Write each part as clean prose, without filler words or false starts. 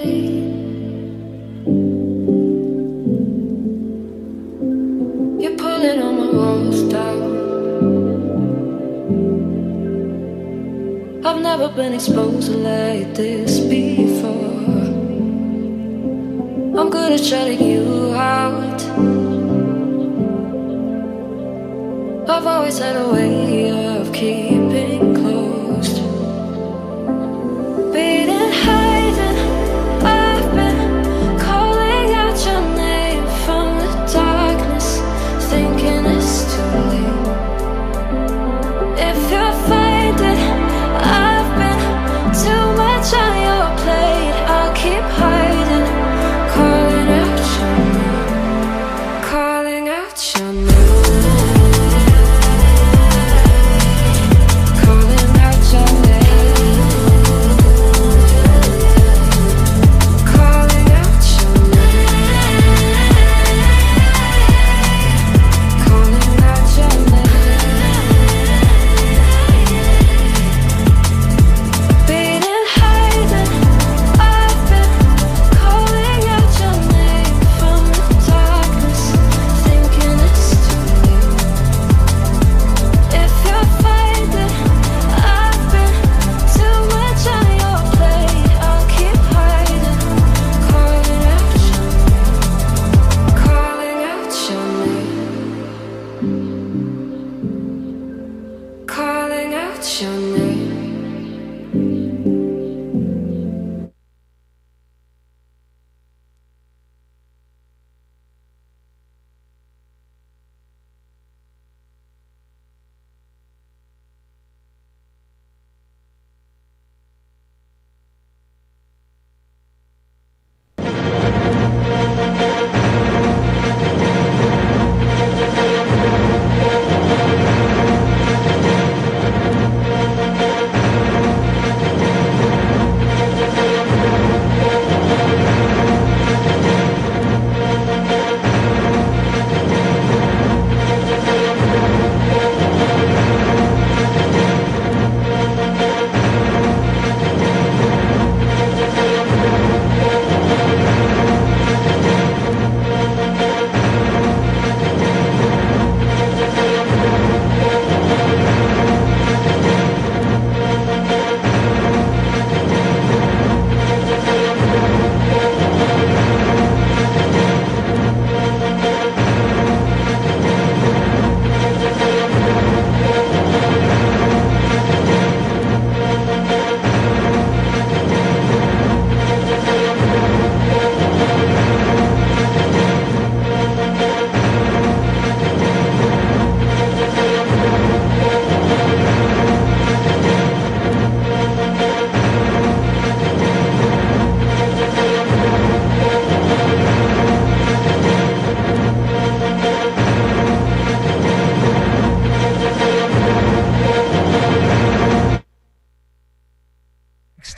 You're pulling all my walls down. I've never been exposed like this before. I'm good at shutting you out. I've always had a way of keeping close. Beating, hiding, I've been calling out your name from the darkness, thinking it's too late. If you're finding I've been too much on your plate, I'll keep hiding, calling out your name, calling out your name.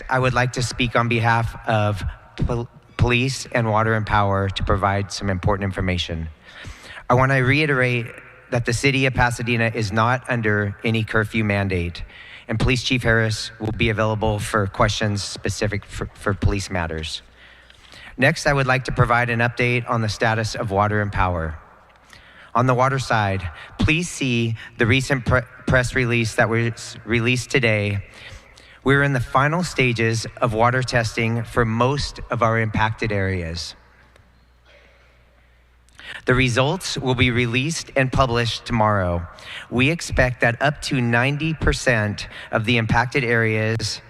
I would like to speak on behalf of police and Water and Power to provide some important information. I want to reiterate that the city of Pasadena is not under any curfew mandate, and Police Chief Harris will be available for questions specific for police matters. Next, I would like to provide an update on the status of Water and Power. On the water side, please see the recent press release that was released today. We're in the final stages of water testing for most of our impacted areas. The results will be released and published tomorrow. We expect that up to 90% of the impacted areas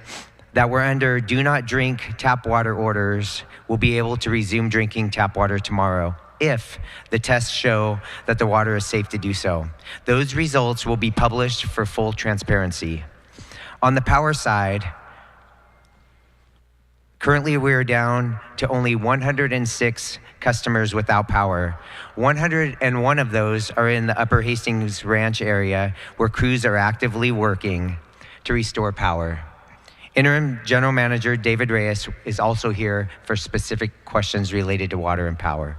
that were under do not drink tap water orders will be able to resume drinking tap water tomorrow if the tests show that the water is safe to do so. Those results will be published for full transparency. On the power side, currently we're down to only 106 customers without power. 101 of those are in the Upper Hastings Ranch area where crews are actively working to restore power. Interim General Manager David Reyes is also here for specific questions related to water and power.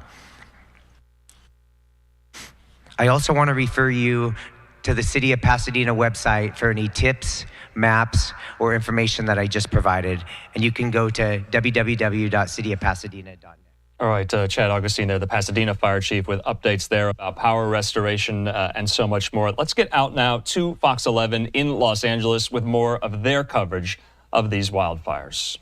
I also want to refer you to the City of Pasadena website for any tips, maps, or information that I just provided. And you can go to www.cityofpasadena.net. All right, Chad Augustine there, the Pasadena Fire Chief, with updates there about power restoration and so much more. Let's get out now to Fox 11 in Los Angeles with more of their coverage of these wildfires.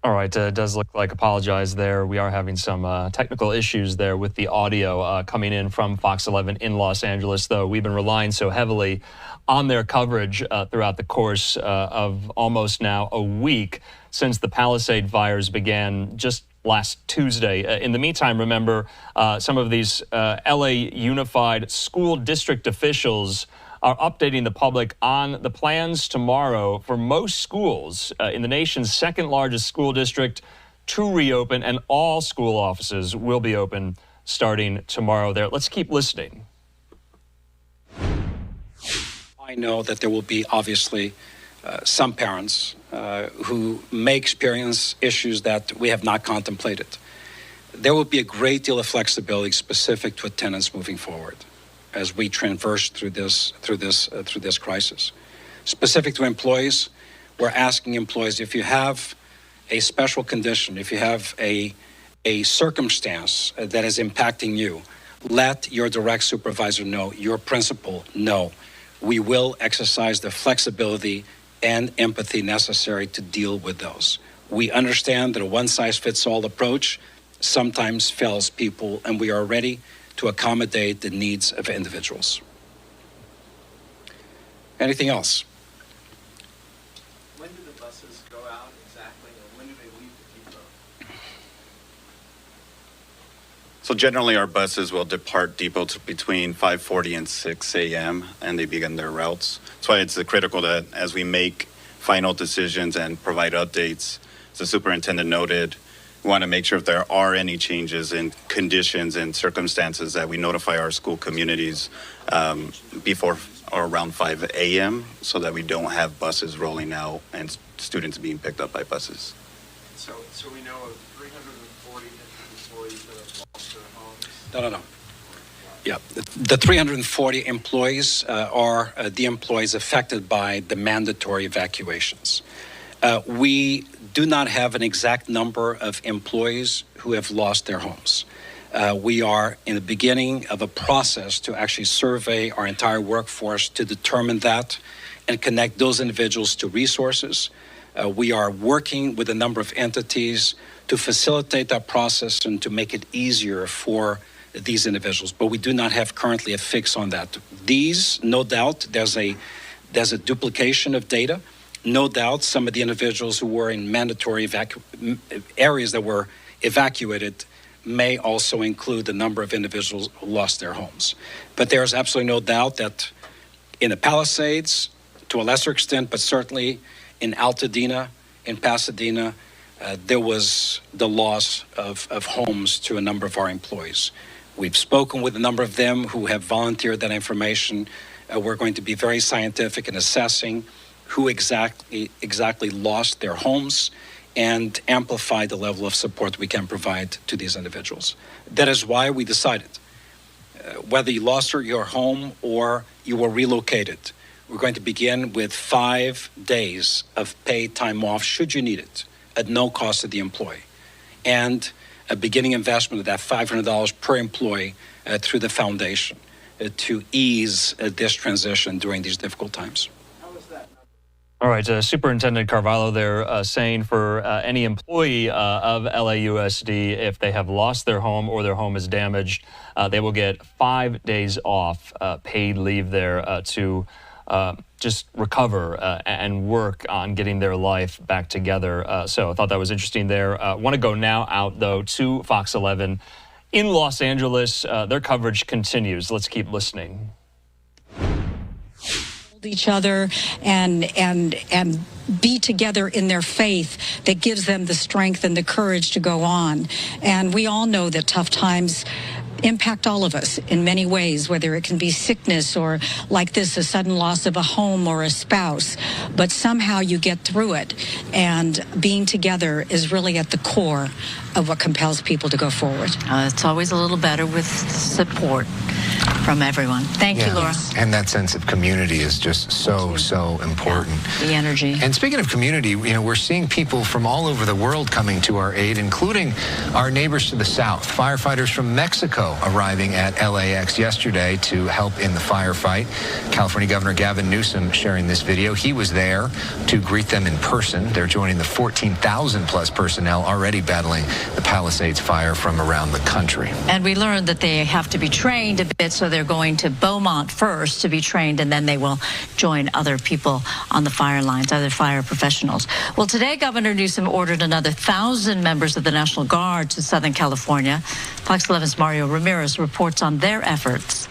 All right, it does look like, apologize there. We are having some technical issues there with the audio coming in from Fox 11 in Los Angeles, though we've been relying so heavily on their coverage throughout the course of almost now a week since the Palisade fires began just last Tuesday. In the meantime, remember, some of these LA Unified School District officials are updating the public on the plans tomorrow for most schools in the nation's second largest school district to reopen, and all school offices will be open starting tomorrow there. Let's keep listening. I know that there will be obviously some parents who may experience issues that we have not contemplated. There will be a great deal of flexibility specific to attendance moving forward as we traverse through this crisis. Specific to employees, we're asking employees, if you have a special condition, if you have a circumstance that is impacting you, let your direct supervisor know, your principal know. We will exercise the flexibility and empathy necessary to deal with those. We understand that a one-size-fits-all approach sometimes fails people, and we are ready to accommodate the needs of individuals. Anything else? When do the buses go out exactly, and when do they leave the depot? So generally our buses will depart depot between 5:40 and 6 a.m. and they begin their routes. That's why it's critical that as we make final decisions and provide updates, as the superintendent noted, we want to make sure if there are any changes in conditions and circumstances that we notify our school communities before or around 5 a.m. so that we don't have buses rolling out and students being picked up by buses. So we know of 340 employees that have lost their homes? No. Yeah, the 340 employees are the employees affected by the mandatory evacuations. We do not have an exact number of employees who have lost their homes. We are in the beginning of a process to actually survey our entire workforce to determine that and connect those individuals to resources. We are working with a number of entities to facilitate that process and to make it easier for these individuals, but we do not have currently a fix on that. These, no doubt, there's a duplication of data. No doubt some of the individuals who were in mandatory areas that were evacuated may also include the number of individuals who lost their homes. But there's absolutely no doubt that in the Palisades, to a lesser extent, but certainly in Altadena, in Pasadena, there was the loss of homes to a number of our employees. We've spoken with a number of them who have volunteered that information. We're going to be very scientific in assessing who exactly lost their homes and amplify the level of support we can provide to these individuals. That is why we decided, whether you lost your home or you were relocated, we're going to begin with 5 days of paid time off, should you need it, at no cost to the employee, and a beginning investment of that $500 per employee through the foundation to ease this transition during these difficult times. All right, Superintendent Carvalho there saying for any employee of LAUSD, if they have lost their home or their home is damaged, they will get 5 days off paid leave there to just recover and work on getting their life back together. So I thought that was interesting there. Want to go now out, though, to Fox 11 in Los Angeles. Their coverage continues. Let's keep listening. each other and be together in their faith that gives them the strength and the courage to go on. And we all know that tough times impact all of us in many ways, whether it can be sickness or like this, a sudden loss of a home or a spouse. But somehow you get through it. And being together is really at the core of what compels people to go forward. It's always a little better with support from everyone. Thank you, Laura. And that sense of community is just so important. The energy. And speaking of community, you know, we're seeing people from all over the world coming to our aid, including our neighbors to the south. Firefighters from Mexico arriving at LAX yesterday to help in the firefight. California Governor Gavin Newsom sharing this video. He was there to greet them in person. They're joining the 14,000 plus personnel already battling the Palisades fire from around the country. And we learned that they have to be trained a bit, so they're going to Beaumont first to be trained, and then they will join other people on the fire lines, other fire professionals. Well, today, Governor Newsom ordered another 1,000 members of the National Guard to Southern California. Fox 11's Mario Ramirez reports on their efforts.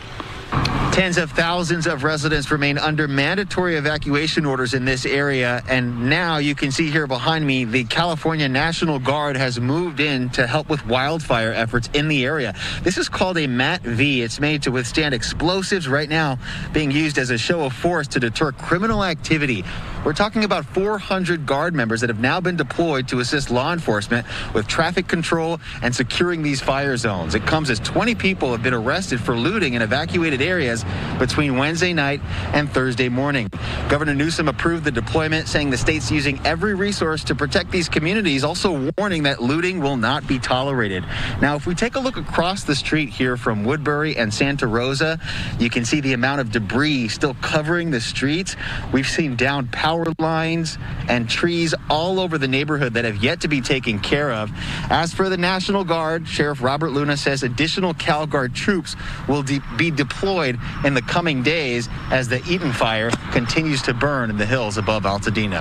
Tens of thousands of residents remain under mandatory evacuation orders in this area, and now you can see here behind me, the California National Guard has moved in to help with wildfire efforts in the area. This is called a MAT-V. It's made to withstand explosives, right now being used as a show of force to deter criminal activity. We're talking about 400 Guard members that have now been deployed to assist law enforcement with traffic control and securing these fire zones. It comes as 20 people have been arrested for looting in evacuated areas between Wednesday night and Thursday morning. Governor Newsom approved the deployment, saying the state's using every resource to protect these communities, also warning that looting will not be tolerated. Now, if we take a look across the street here from Woodbury and Santa Rosa, you can see the amount of debris still covering the streets. We've seen downed power lines and trees all over the neighborhood that have yet to be taken care of. As for the National Guard, Sheriff Robert Luna says additional CalGuard troops will be deployed in the coming days as the Eaton fire continues to burn in the hills above Altadena.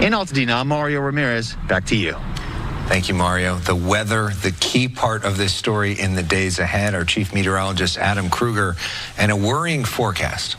In Altadena, I'm Mario Ramirez. Back to you. Thank you, Mario. The weather, the key part of this story in the days ahead. Our chief meteorologist, Adam Kruger, and a worrying forecast.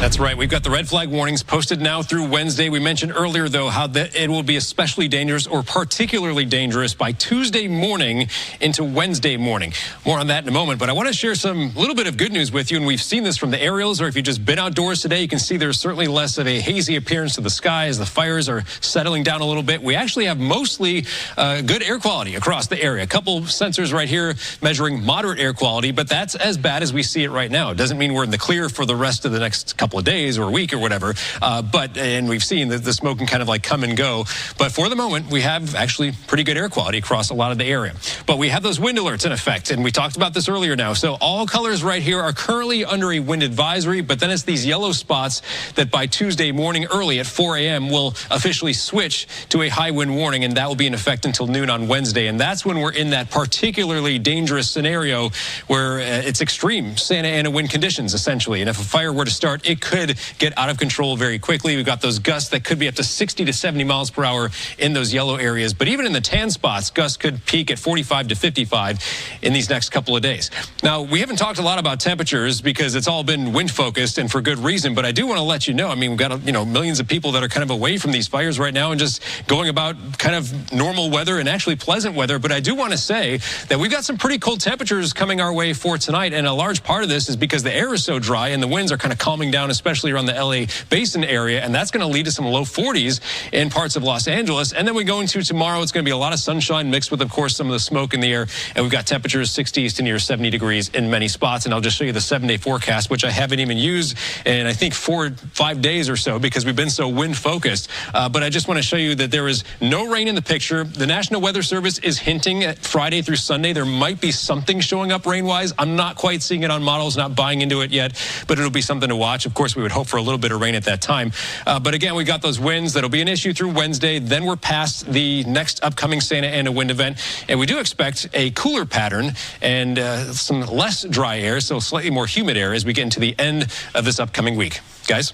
That's right. We've got the red flag warnings posted now through Wednesday. We mentioned earlier, though, how it will be especially dangerous or particularly dangerous by Tuesday morning into Wednesday morning. More on that in a moment. But I want to share some little bit of good news with you. And we've seen this from the aerials, or if you've just been outdoors today, you can see there's certainly less of a hazy appearance to the sky as the fires are settling down a little bit. We actually have mostly good air quality across the area. A couple sensors right here measuring moderate air quality, but that's as bad as we see it right now. It doesn't mean we're in the clear for the rest of the next couple of days or a week or whatever, and we've seen that the smoke can kind of like come and go, but for the moment we have actually pretty good air quality across a lot of the area. But we have those wind alerts in effect, and we talked about this earlier now. So all colors right here are currently under a wind advisory, but then it's these yellow spots that by Tuesday morning early at 4 a.m. will officially switch to a high wind warning, and that will be in effect until noon on Wednesday. And that's when we're in that particularly dangerous scenario where it's extreme Santa Ana wind conditions essentially, and if a fire were to start, it could get out of control very quickly. We've got those gusts that could be up to 60 to 70 miles per hour in those yellow areas. But even in the tan spots, gusts could peak at 45 to 55 in these next couple of days. Now, we haven't talked a lot about temperatures because it's all been wind focused and for good reason. But I do want to let you know, I mean, we've got, millions of people that are kind of away from these fires right now and just going about kind of normal weather and actually pleasant weather. But I do want to say that we've got some pretty cold temperatures coming our way for tonight. And a large part of this is because the air is so dry and the winds are kind of calming down, especially around the LA Basin area, and that's going to lead to some low 40s in parts of Los Angeles. And then we go into tomorrow, it's going to be a lot of sunshine mixed with, of course, some of the smoke in the air, and we've got temperatures 60s to near 70 degrees in many spots. And I'll just show you the 7-day forecast, which I haven't even used in, I think, 4 or 5 days or so because we've been so wind focused. But I just want to show you that there is no rain in the picture. The National Weather Service is hinting at Friday through Sunday there might be something showing up rain-wise. I'm not quite seeing it on models, not buying into it yet, but it'll be something to watch. Of course, we would hope for a little bit of rain at that time. But again, we got those winds. That'll be an issue through Wednesday. Then we're past the next upcoming Santa Ana wind event. And we do expect a cooler pattern and some less dry air, so slightly more humid air as we get into the end of this upcoming week. Guys?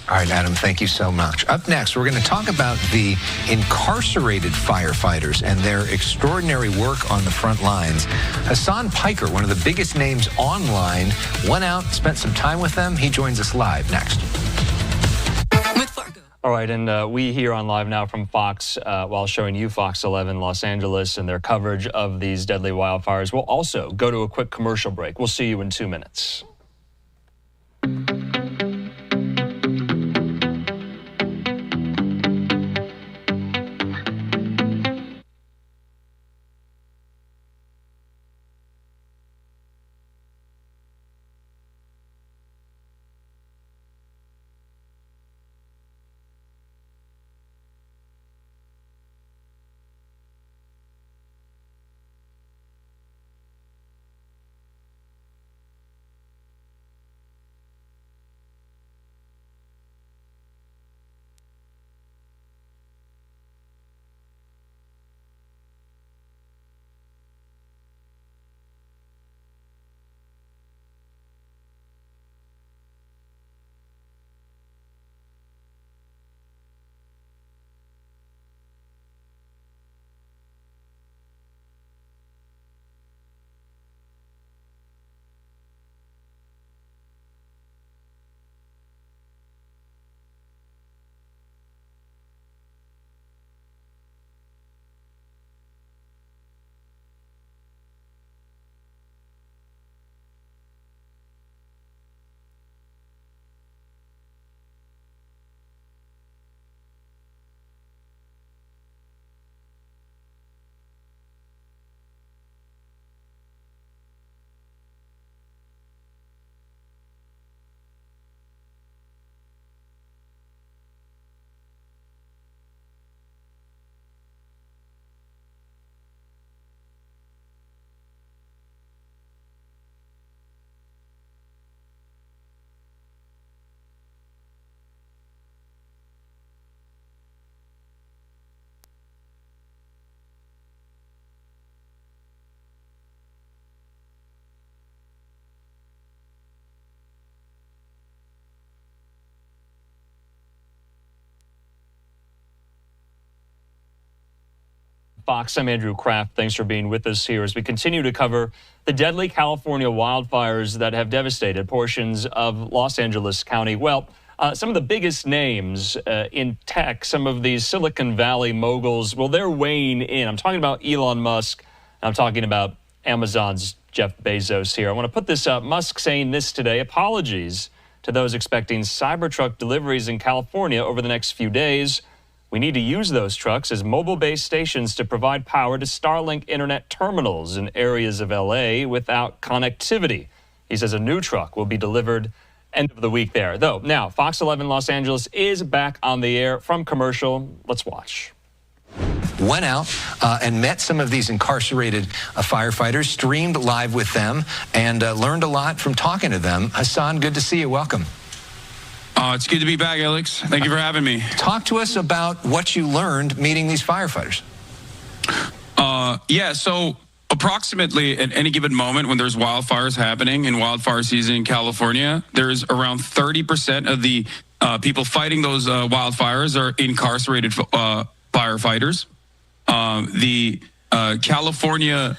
All right, Adam, thank you so much. Up next, we're going to talk about the incarcerated firefighters and their extraordinary work on the front lines. Hassan Piker, one of the biggest names online, went out, spent some time with them. He joins us live next. All right, and we here on Live Now from Fox, while showing you Fox 11 Los Angeles and their coverage of these deadly wildfires, we'll also go to a quick commercial break. We'll see you in 2 minutes. Fox, I'm Andrew Kraft. Thanks for being with us here as we continue to cover the deadly California wildfires that have devastated portions of Los Angeles County. Well, some of the biggest names in tech, some of these Silicon Valley moguls, well, they're weighing in. I'm talking about Elon Musk. I'm talking about Amazon's Jeff Bezos here. I want to put this up. Musk saying this today. Apologies to those expecting Cybertruck deliveries in California over the next few days. We need to use those trucks as mobile-based stations to provide power to Starlink internet terminals in areas of LA without connectivity. He says a new truck will be delivered end of the week there. Though, now, Fox 11 Los Angeles is back on the air from commercial. Let's watch. Went out and met some of these incarcerated firefighters, streamed live with them, and learned a lot from talking to them. Hassan, good to see you. Welcome. It's good to be back, Alex. Thank you for having me. Talk to us about what you learned meeting these firefighters. Yeah, so approximately at any given moment when there's wildfires happening in wildfire season in California, there's around 30% of the people fighting those wildfires are incarcerated firefighters. The California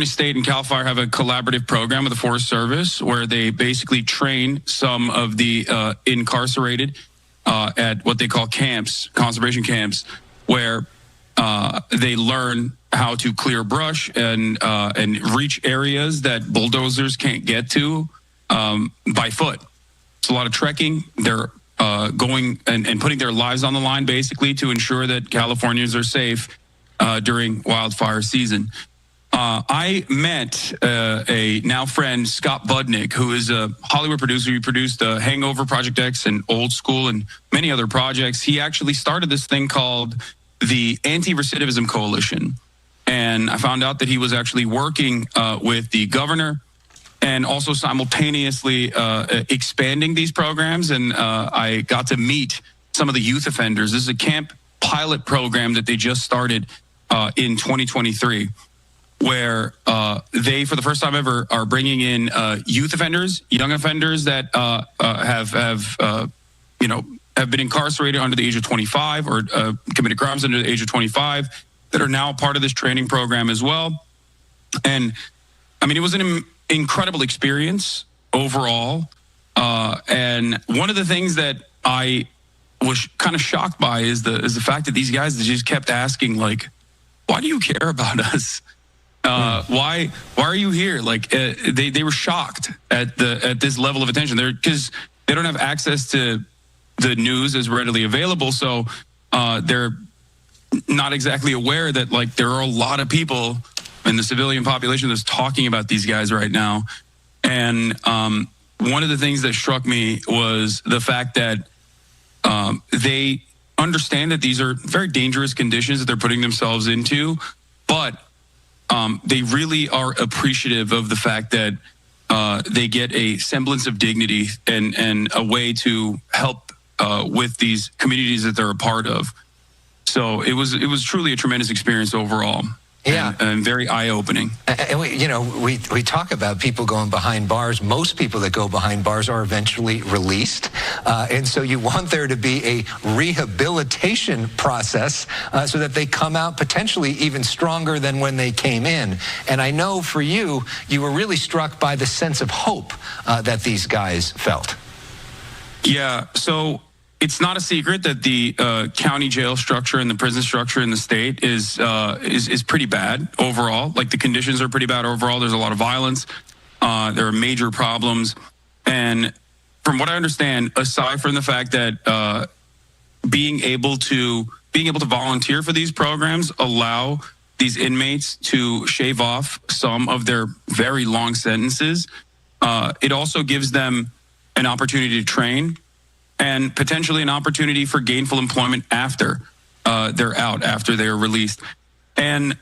State and CAL FIRE have a collaborative program with the Forest Service where they basically train some of the incarcerated at what they call camps, conservation camps, where they learn how to clear brush and reach areas that bulldozers can't get to by foot. It's a lot of trekking. They're going and putting their lives on the line basically to ensure that Californians are safe during wildfire season. I met a now friend, Scott Budnick, who is a Hollywood producer. He produced Hangover, Project X, and Old School, and many other projects. He actually started this thing called the Anti-Recidivism Coalition. And I found out that he was actually working with the governor and also simultaneously expanding these programs. And I got to meet some of the youth offenders. This is a camp pilot program that they just started in 2023. Where they, for the first time ever, are bringing in youth offenders, young offenders that have have been incarcerated under the age of 25 or committed crimes under the age of 25 that are now part of this training program as well. And I mean, it was an incredible experience overall. And one of the things that I was kind of shocked by is the fact that these guys just kept asking, like, why do you care about us? Why are you here? Like, they were shocked at this level of attention there, because they don't have access to the news as readily available. So they're not exactly aware that, like, there are a lot of people in the civilian population that's talking about these guys right now. And one of the things that struck me was the fact that they understand that these are very dangerous conditions that they're putting themselves into, but they really are appreciative of the fact that they get a semblance of dignity and a way to help with these communities that they're a part of. So it was truly a tremendous experience overall. Yeah, and very eye-opening. And we talk about people going behind bars. Most people that go behind bars are eventually released, and so you want there to be a rehabilitation process so that they come out potentially even stronger than when they came in. And I know for you, you were really struck by the sense of hope that these guys felt. Yeah, so it's not a secret that the county jail structure and the prison structure in the state is pretty bad overall. Like, the conditions are pretty bad overall. There's a lot of violence. There are major problems. And from what I understand, aside from the fact that being able to volunteer for these programs allow these inmates to shave off some of their very long sentences, it also gives them an opportunity to train and potentially an opportunity for gainful employment after they're out, after they're released. And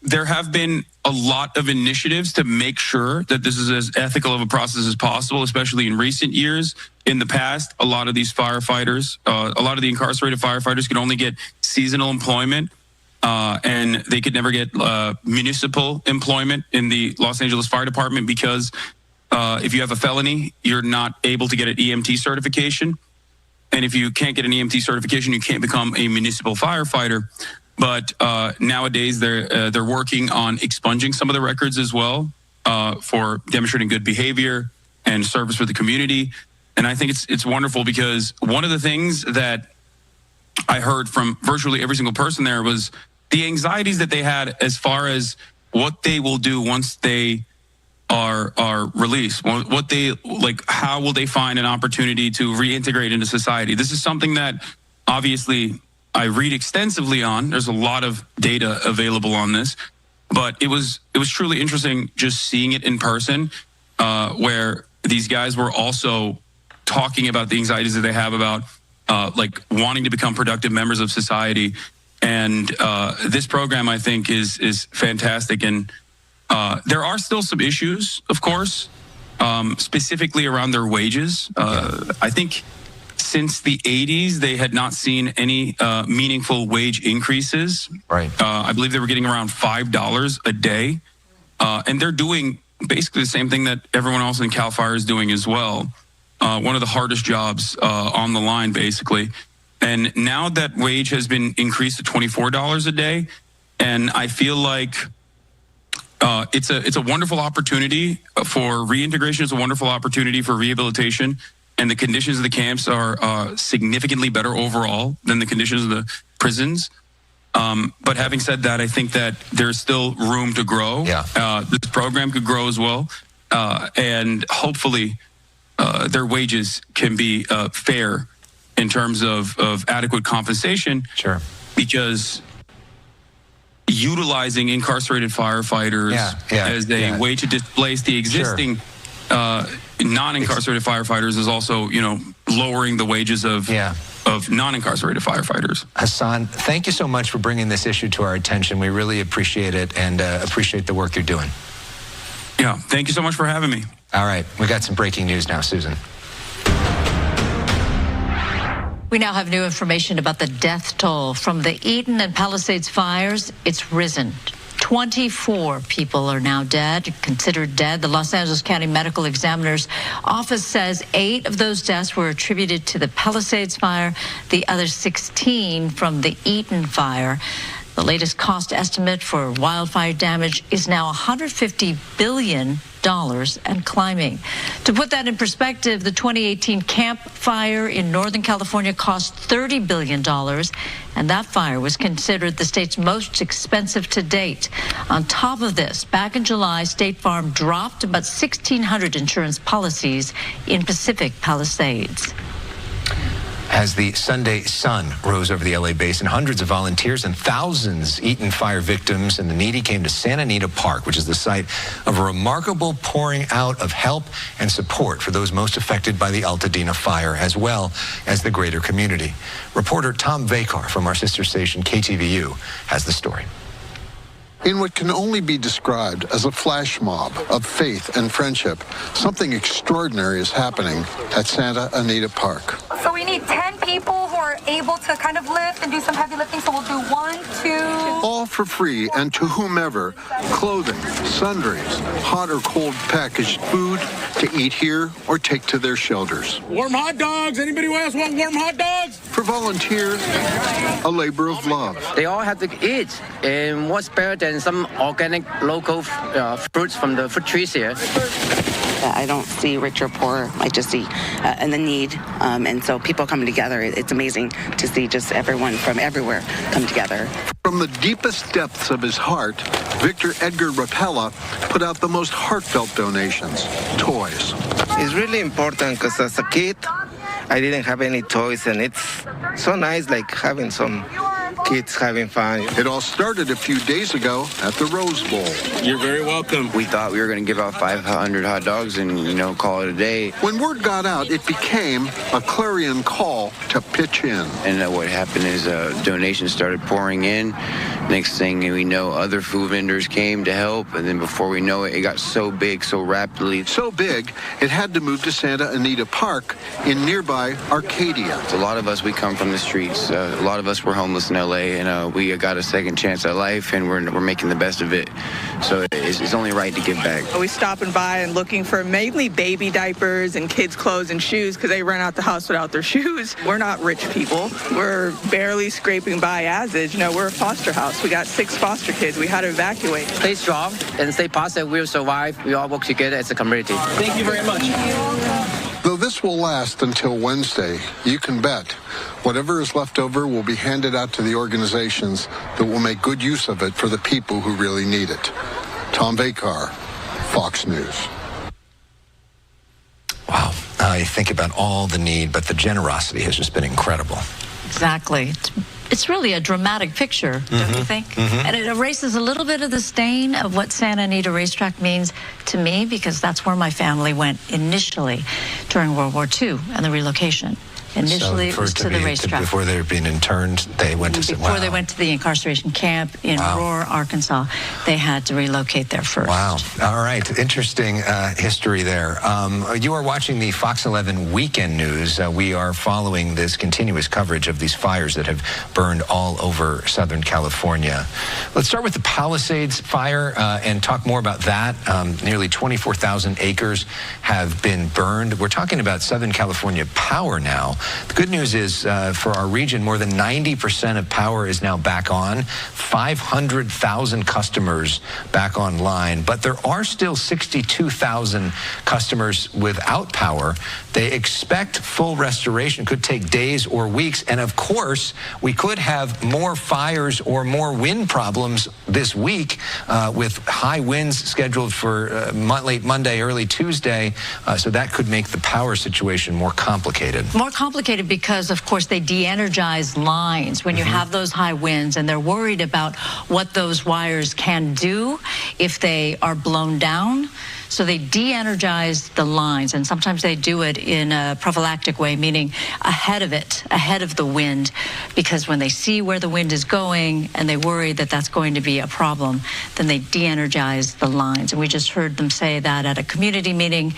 there have been a lot of initiatives to make sure that this is as ethical of a process as possible, especially in recent years. In the past, a lot of these firefighters, a lot of the incarcerated firefighters could only get seasonal employment, and they could never get municipal employment in the Los Angeles Fire Department because if you have a felony, you're not able to get an EMT certification. And if you can't get an EMT certification, you can't become a municipal firefighter. But nowadays, they're working on expunging some of the records as well for demonstrating good behavior and service for the community. And I think it's wonderful, because one of the things that I heard from virtually every single person there was the anxieties that they had as far as what they will do once they are released. What they like, how will they find an opportunity to reintegrate into society? This is something that obviously I read extensively on. There's a lot of data available on this, but it was truly interesting just seeing it in person, where these guys were also talking about the anxieties that they have about like wanting to become productive members of society. And this program, I think, is fantastic. And there are still some issues, of course, specifically around their wages. I think since the 80s, they had not seen any meaningful wage increases. Right. I believe they were getting around $5 a day. And they're doing basically the same thing that everyone else in CAL FIRE is doing as well. One of the hardest jobs on the line, basically. And now that wage has been increased to $24 a day, and I feel like it's a wonderful opportunity for reintegration. It's a wonderful opportunity for rehabilitation, and the conditions of the camps are significantly better overall than the conditions of the prisons. But having said that, I think that there's still room to grow. Yeah. This program could grow as well, and hopefully their wages can be fair in terms of adequate compensation. Sure. Because utilizing incarcerated firefighters as a way to displace the existing non-incarcerated firefighters is also, lowering the wages of non-incarcerated firefighters. Hassan, thank you so much for bringing this issue to our attention. We really appreciate it, and appreciate the work you're doing. Yeah, thank you so much for having me. All right, we got some breaking news now, Susan. We now have new information about the death toll from the Eden and Palisades fires. It's risen. 24 people are now dead, considered dead. The Los Angeles County Medical Examiner's Office says 8 of those deaths were attributed to the Palisades fire, the other 16 from the Eaton fire. The latest cost estimate for wildfire damage is now $150 billion and climbing. To put that in perspective, the 2018 Camp Fire in Northern California cost $30 billion, and that fire was considered the state's most expensive to date. On top of this, back in July, State Farm dropped about 1,600 insurance policies in Pacific Palisades. As the Sunday sun rose over the LA basin, hundreds of volunteers and thousands Eaton fire victims and the needy came to Santa Anita Park, which is the site of a remarkable pouring out of help and support for those most affected by the Altadena fire, as well as the greater community. Reporter Tom Vakar from our sister station KTVU has the story. In what can only be described as a flash mob of faith and friendship, something extraordinary is happening at Santa Anita Park. So we need 10 people who are able to kind of lift and do some heavy lifting. So we'll do 1, 2. All for free, and to whomever, clothing, sundries, hot or cold packaged food to eat here or take to their shelters. Warm hot dogs. Anybody else want warm hot dogs? For volunteers, a labor of love. They all have to eat, and what's better than some organic local fruits from the fruit trees here. I don't see rich or poor. I just see and the need. And so people coming together, it's amazing to see just everyone from everywhere come together. From the deepest depths of his heart, Victor Edgar Rapella put out the most heartfelt donations, toys. It's really important because as a kid, I didn't have any toys, and it's so nice like having some kids having fun. It all started a few days ago at the Rose Bowl. You're very welcome. We thought we were going to give out 500 hot dogs and, call it a day. When word got out, it became a clarion call to pitch in. And what happened is donations started pouring in. Next thing we know, other food vendors came to help, and then before we know it, it got so big so rapidly. So big, it had to move to Santa Anita Park in nearby Arcadia. A lot of us, we come from the streets. A lot of us were homeless in LA, and we got a second chance at life, and we're making the best of it. So it's only right to give back. We stopping by and looking for mainly baby diapers and kids' clothes and shoes because they run out the house without their shoes. We're not rich people. We're barely scraping by as is. We're a foster house. We got 6 foster kids. We had to evacuate. Stay strong and stay positive. We'll survive. We all work together as a community. Thank you very much. Though this will last until Wednesday, you can bet whatever is left over will be handed out to the organizations that will make good use of it for the people who really need it. Tom Vakar, Fox News. Wow. I think about all the need, but the generosity has just been incredible. Exactly. It's really a dramatic picture, don't you think? And it erases a little bit of the stain of what Santa Anita Racetrack means to me, because that's where my family went initially during World War II and the relocation. Initially, it was to the racetrack. Before they were being interned, they went to... Before they went to the incarceration camp in Aurora, Arkansas, they had to relocate there first. Wow. All right. Interesting history there. You are watching the Fox 11 Weekend News. We are following this continuous coverage of these fires that have burned all over Southern California. Let's start with the Palisades fire and talk more about that. Nearly 24,000 acres have been burned. We're talking about Southern California Power now. The good news is for our region, more than 90% of power is now back on, 500,000 customers back online, but there are still 62,000 customers without power. They expect full restoration, could take days or weeks, and of course, we could have more fires or more wind problems this week with high winds scheduled for late Monday, early Tuesday, so that could make the power situation more complicated. More complicated because, of course, they de-energize lines when you have those high winds, and they're worried about what those wires can do if they are blown down. So they de-energize the lines, and sometimes they do it in a prophylactic way, meaning ahead of it, ahead of the wind, because when they see where the wind is going and they worry that that's going to be a problem, then they de-energize the lines. And we just heard them say that at a community meeting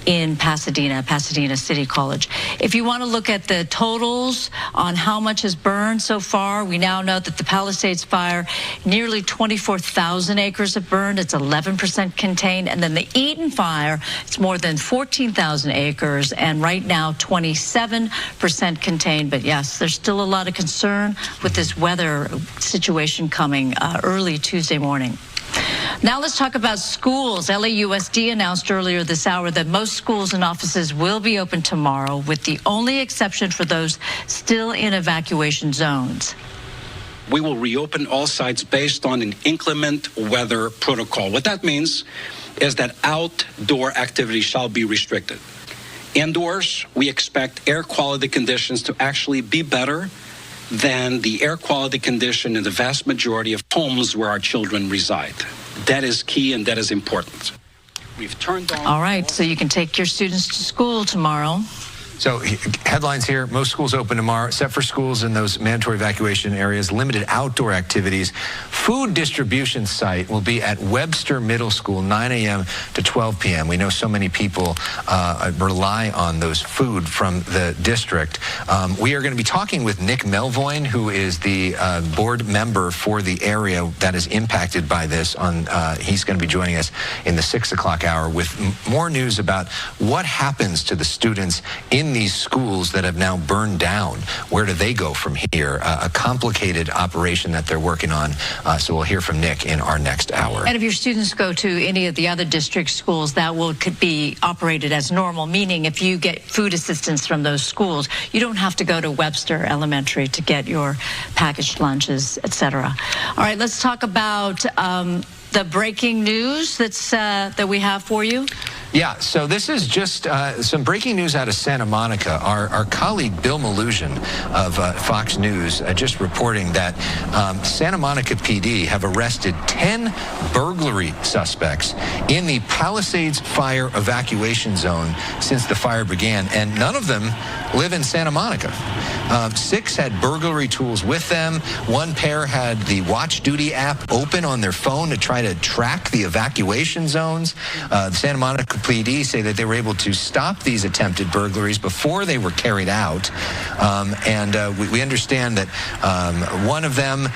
in Pasadena City College. If you want to look at the totals on how much has burned so far, we now know that the Palisades fire, nearly 24,000 acres have burned. It's 11% contained. And then the Eaton fire, it's more than 14,000 acres, and right now 27% contained. But yes, there's still a lot of concern with this weather situation coming early Tuesday morning. Now let's talk about schools. LAUSD announced earlier this hour that most schools and offices will be open tomorrow, with the only exception for those still in evacuation zones. We will reopen all sites based on an inclement weather protocol. What that means is that outdoor activity shall be restricted. Indoors, we expect air quality conditions to actually be better than the air quality condition in the vast majority of homes where our children reside. That is key and that is important. We've turned on... All right, so you can take your students to school tomorrow. So headlines here, most schools open tomorrow, except for schools in those mandatory evacuation areas, limited outdoor activities. Food distribution site will be at Webster Middle School, 9 a.m. to 12 p.m. We know so many people rely on those food from the district. We are going to be talking with Nick Melvoin, who is the board member for the area that is impacted by this. He's going to be joining us in the 6 o'clock hour with more news about what happens to the students in these schools that have now burned down. Where do they go from here? A complicated operation that they're working on. So we'll hear from Nick in our next hour. And if your students go to any of the other district schools, that could be operated as normal, meaning if you get food assistance from those schools, you don't have to go to Webster Elementary to get your packaged lunches, etc. All right, let's talk about the breaking news that we have for you. Yeah, so this is just some breaking news out of Santa Monica. Our colleague Bill Malusian of Fox News just reporting that Santa Monica PD have arrested 10 burglary suspects in the Palisades Fire Evacuation Zone since the fire began, and none of them live in Santa Monica. 6 had burglary tools with them. One pair had the Watch Duty app open on their phone to try to track the evacuation zones. The Santa Monica PD say that they were able to stop these attempted burglaries before they were carried out. We understand that one of them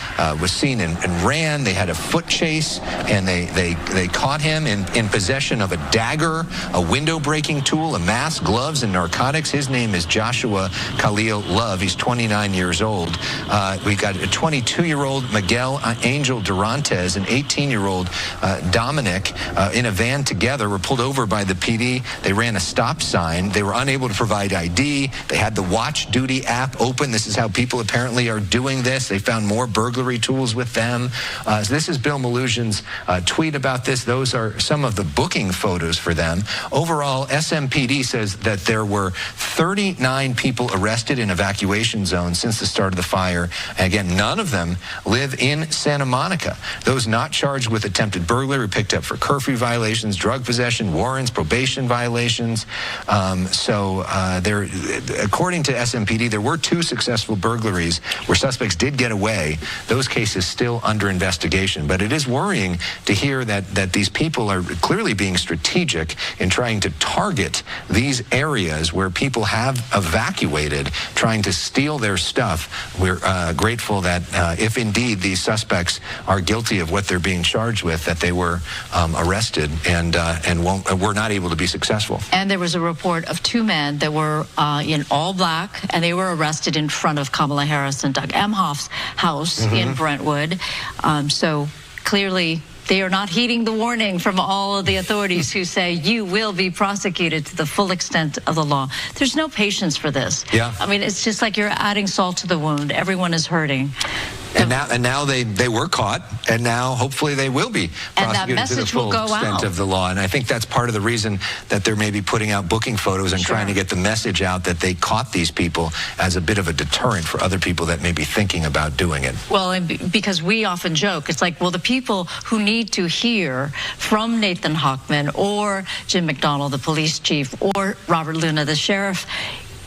was seen and ran. They had a foot chase, and they caught him in possession of a dagger, a window-breaking tool, a mask, gloves, and narcotics. His name is Joshua Khalil Love. He's 29 years old. We got a 22-year-old Miguel Angel Durantes, an 18-year-old Dominic, in a van together, were pulled over by the PD. They ran a stop sign. They were unable to provide ID. They had the Watch Duty app open. This is how people apparently are doing this. They found more burglary tools with them. So this is Bill Malusian's tweet about this. Those are some of the booking photos for them. Overall, SMPD says that there were 39 people arrested in evacuation zones since the start of the fire. And again, none of them live in Santa Monica. Those not charged with attempted burglary were picked up for curfew violations, drug possession, warrants, probation violations. According to SMPD, there were 2 successful burglaries where suspects did get away. Those cases still under investigation. But it is worrying to hear that these people are clearly being strategic in trying to target these areas where people have evacuated, trying to steal their stuff. We're grateful that if indeed these suspects are guilty of what they're being charged with, that they were arrested and were not able to be successful. And there was a report of 2 men that were in all black, and they were arrested in front of Kamala Harris and Doug Emhoff's house in Brentwood. So clearly, they are not heeding the warning from all of the authorities who say you will be prosecuted to the full extent of the law. There's no patience for this. Yeah. I mean, it's just like you're adding salt to the wound. Everyone is hurting. And now they were caught, and now hopefully they will be prosecuted to the full extent of the law. And I think that's part of the reason that they're maybe putting out booking photos and trying to get the message out that they caught these people as a bit of a deterrent for other people that may be thinking about doing it. Well, and because we often joke, it's like, well, the people who need to hear from Nathan Hochman or Jim McDonnell, the police chief, or Robert Luna, the sheriff,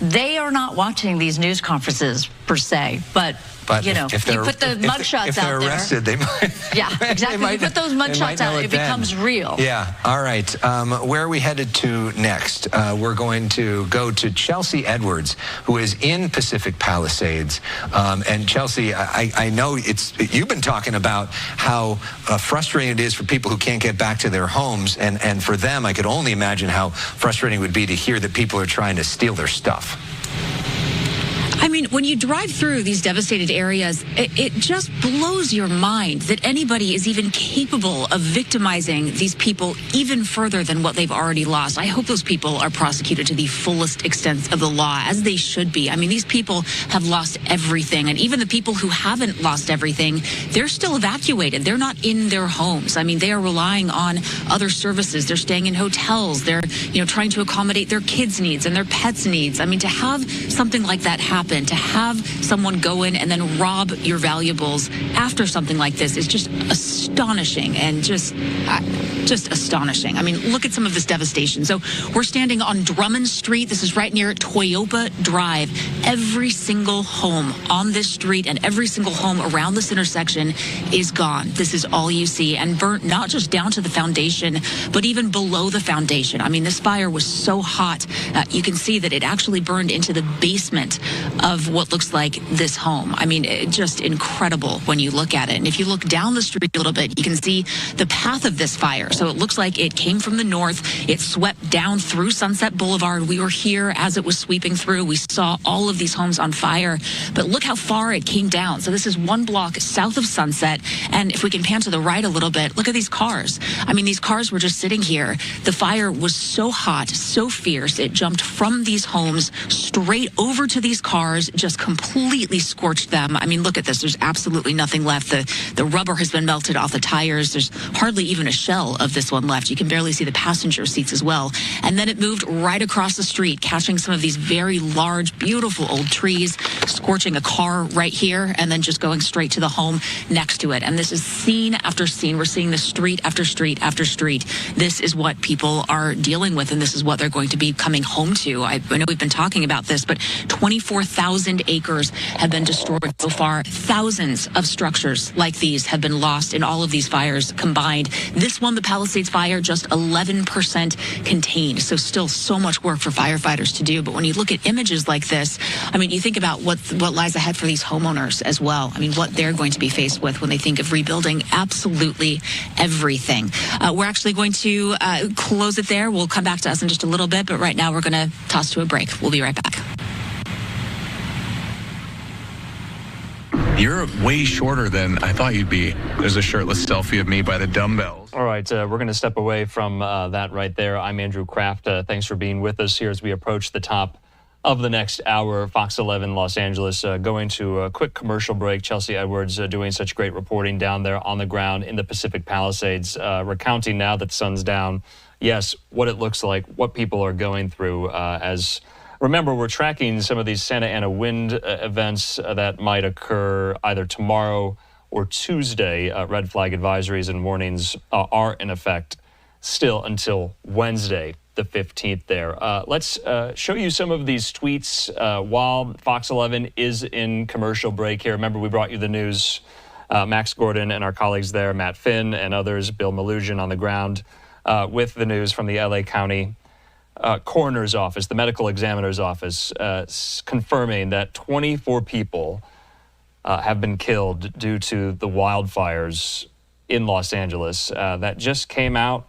they are not watching these news conferences. per se, but you know, if you put the mugshots out there. If they're arrested, they might. Yeah, exactly. You put those mugshots out, it becomes real. Yeah. All right. Where are we headed to next? We're going to go to Chelsea Edwards, who is in Pacific Palisades. And Chelsea, I know you've been talking about how frustrating it is for people who can't get back to their homes, and for them, I could only imagine how frustrating it would be to hear that people are trying to steal their stuff. I mean, when you drive through these devastated areas, it just blows your mind that anybody is even capable of victimizing these people even further than what they've already lost. I hope those people are prosecuted to the fullest extent of the law, as they should be. I mean, these people have lost everything. And even the people who haven't lost everything, they're still evacuated. They're not in their homes. I mean, they are relying on other services. They're staying in hotels. They're, trying to accommodate their kids' needs and their pets' needs. I mean, to have something like that happen, to have someone go in and then rob your valuables after something like this is just astonishing and just astonishing. I mean, look at some of this devastation. So we're standing on Drummond Street. This is right near Toyopa Drive. Every single home on this street and every single home around this intersection is gone. This is all you see, and burnt not just down to the foundation, but even below the foundation. I mean, this fire was so hot, you can see that it actually burned into the basement of what looks like this home. I mean, just incredible when you look at it. And if you look down the street a little bit, you can see the path of this fire. So it looks like it came from the north. It swept down through Sunset Boulevard. We were here as it was sweeping through. We saw all of these homes on fire. But look how far it came down. So this is one block south of Sunset. And if we can pan to the right a little bit, look at these cars. I mean, these cars were just sitting here. The fire was so hot, so fierce. It jumped from these homes straight over to these cars, just completely scorched them. I mean, look at this. There's absolutely nothing left. The rubber has been melted off the tires. There's hardly even a shell of this one left. You can barely see the passenger seats as well. And then it moved right across the street, catching some of these very large, beautiful old trees, scorching a car right here, and then just going straight to the home next to it. And this is scene after scene. We're seeing this street after street after street. This is what people are dealing with, and this is what they're going to be coming home to. I know we've been talking about this, but 24,000 acres have been destroyed so far. Thousands of structures like these have been lost in all of these fires combined. This one, the Palisades fire, just 11% contained. So still so much work for firefighters to do. But when you look at images like this, I mean, you think about what lies ahead for these homeowners as well. I mean, what they're going to be faced with when they think of rebuilding absolutely everything. We're actually going to close it there. We'll come back to us in just a little bit. But right now, we're going to toss to a break. We'll be right back. You're way shorter than I thought you'd be. There's a shirtless selfie of me by the dumbbells. All right, we're going to step away from that right there. I'm Andrew Kraft. Thanks for being with us here as we approach the top of the next hour. Fox 11 Los Angeles going to a quick commercial break. Chelsea Edwards doing such great reporting down there on the ground in the Pacific Palisades, recounting now that the sun's down, yes, what it looks like, what people are going through as... Remember, we're tracking some of these Santa Ana wind events that might occur either tomorrow or Tuesday. Red flag advisories and warnings are in effect still until Wednesday, the 15th there. Let's show you some of these tweets while Fox 11 is in commercial break here. Remember, we brought you the news. Max Gordon and our colleagues there, Matt Finn and others, Bill Malusian on the ground with the news from the LA County coroner's office, the medical examiner's office, confirming that 24 people have been killed due to the wildfires in Los Angeles. That just came out,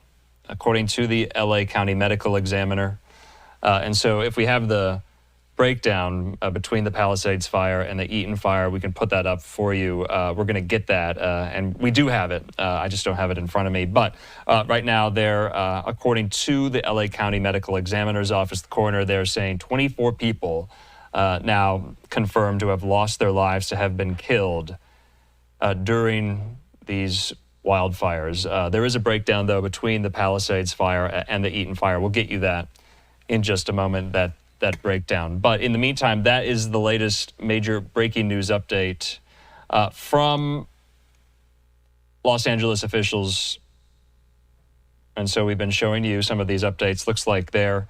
according to the LA County medical examiner. And so if we have the breakdown between the Palisades fire and the Eaton fire, we can put that up for you. We're going to get that, and we do have it. I just don't have it in front of me. But right now, they're, according to the LA County Medical Examiner's Office, the coroner, they're saying 24 people now confirmed to have lost their lives, to have been killed during these wildfires. There is a breakdown, though, between the Palisades fire and the Eaton fire. We'll get you that in just a moment, that breakdown. But in the meantime, that is the latest major breaking news update from Los Angeles officials. And so we've been showing you some of these updates. Looks like they're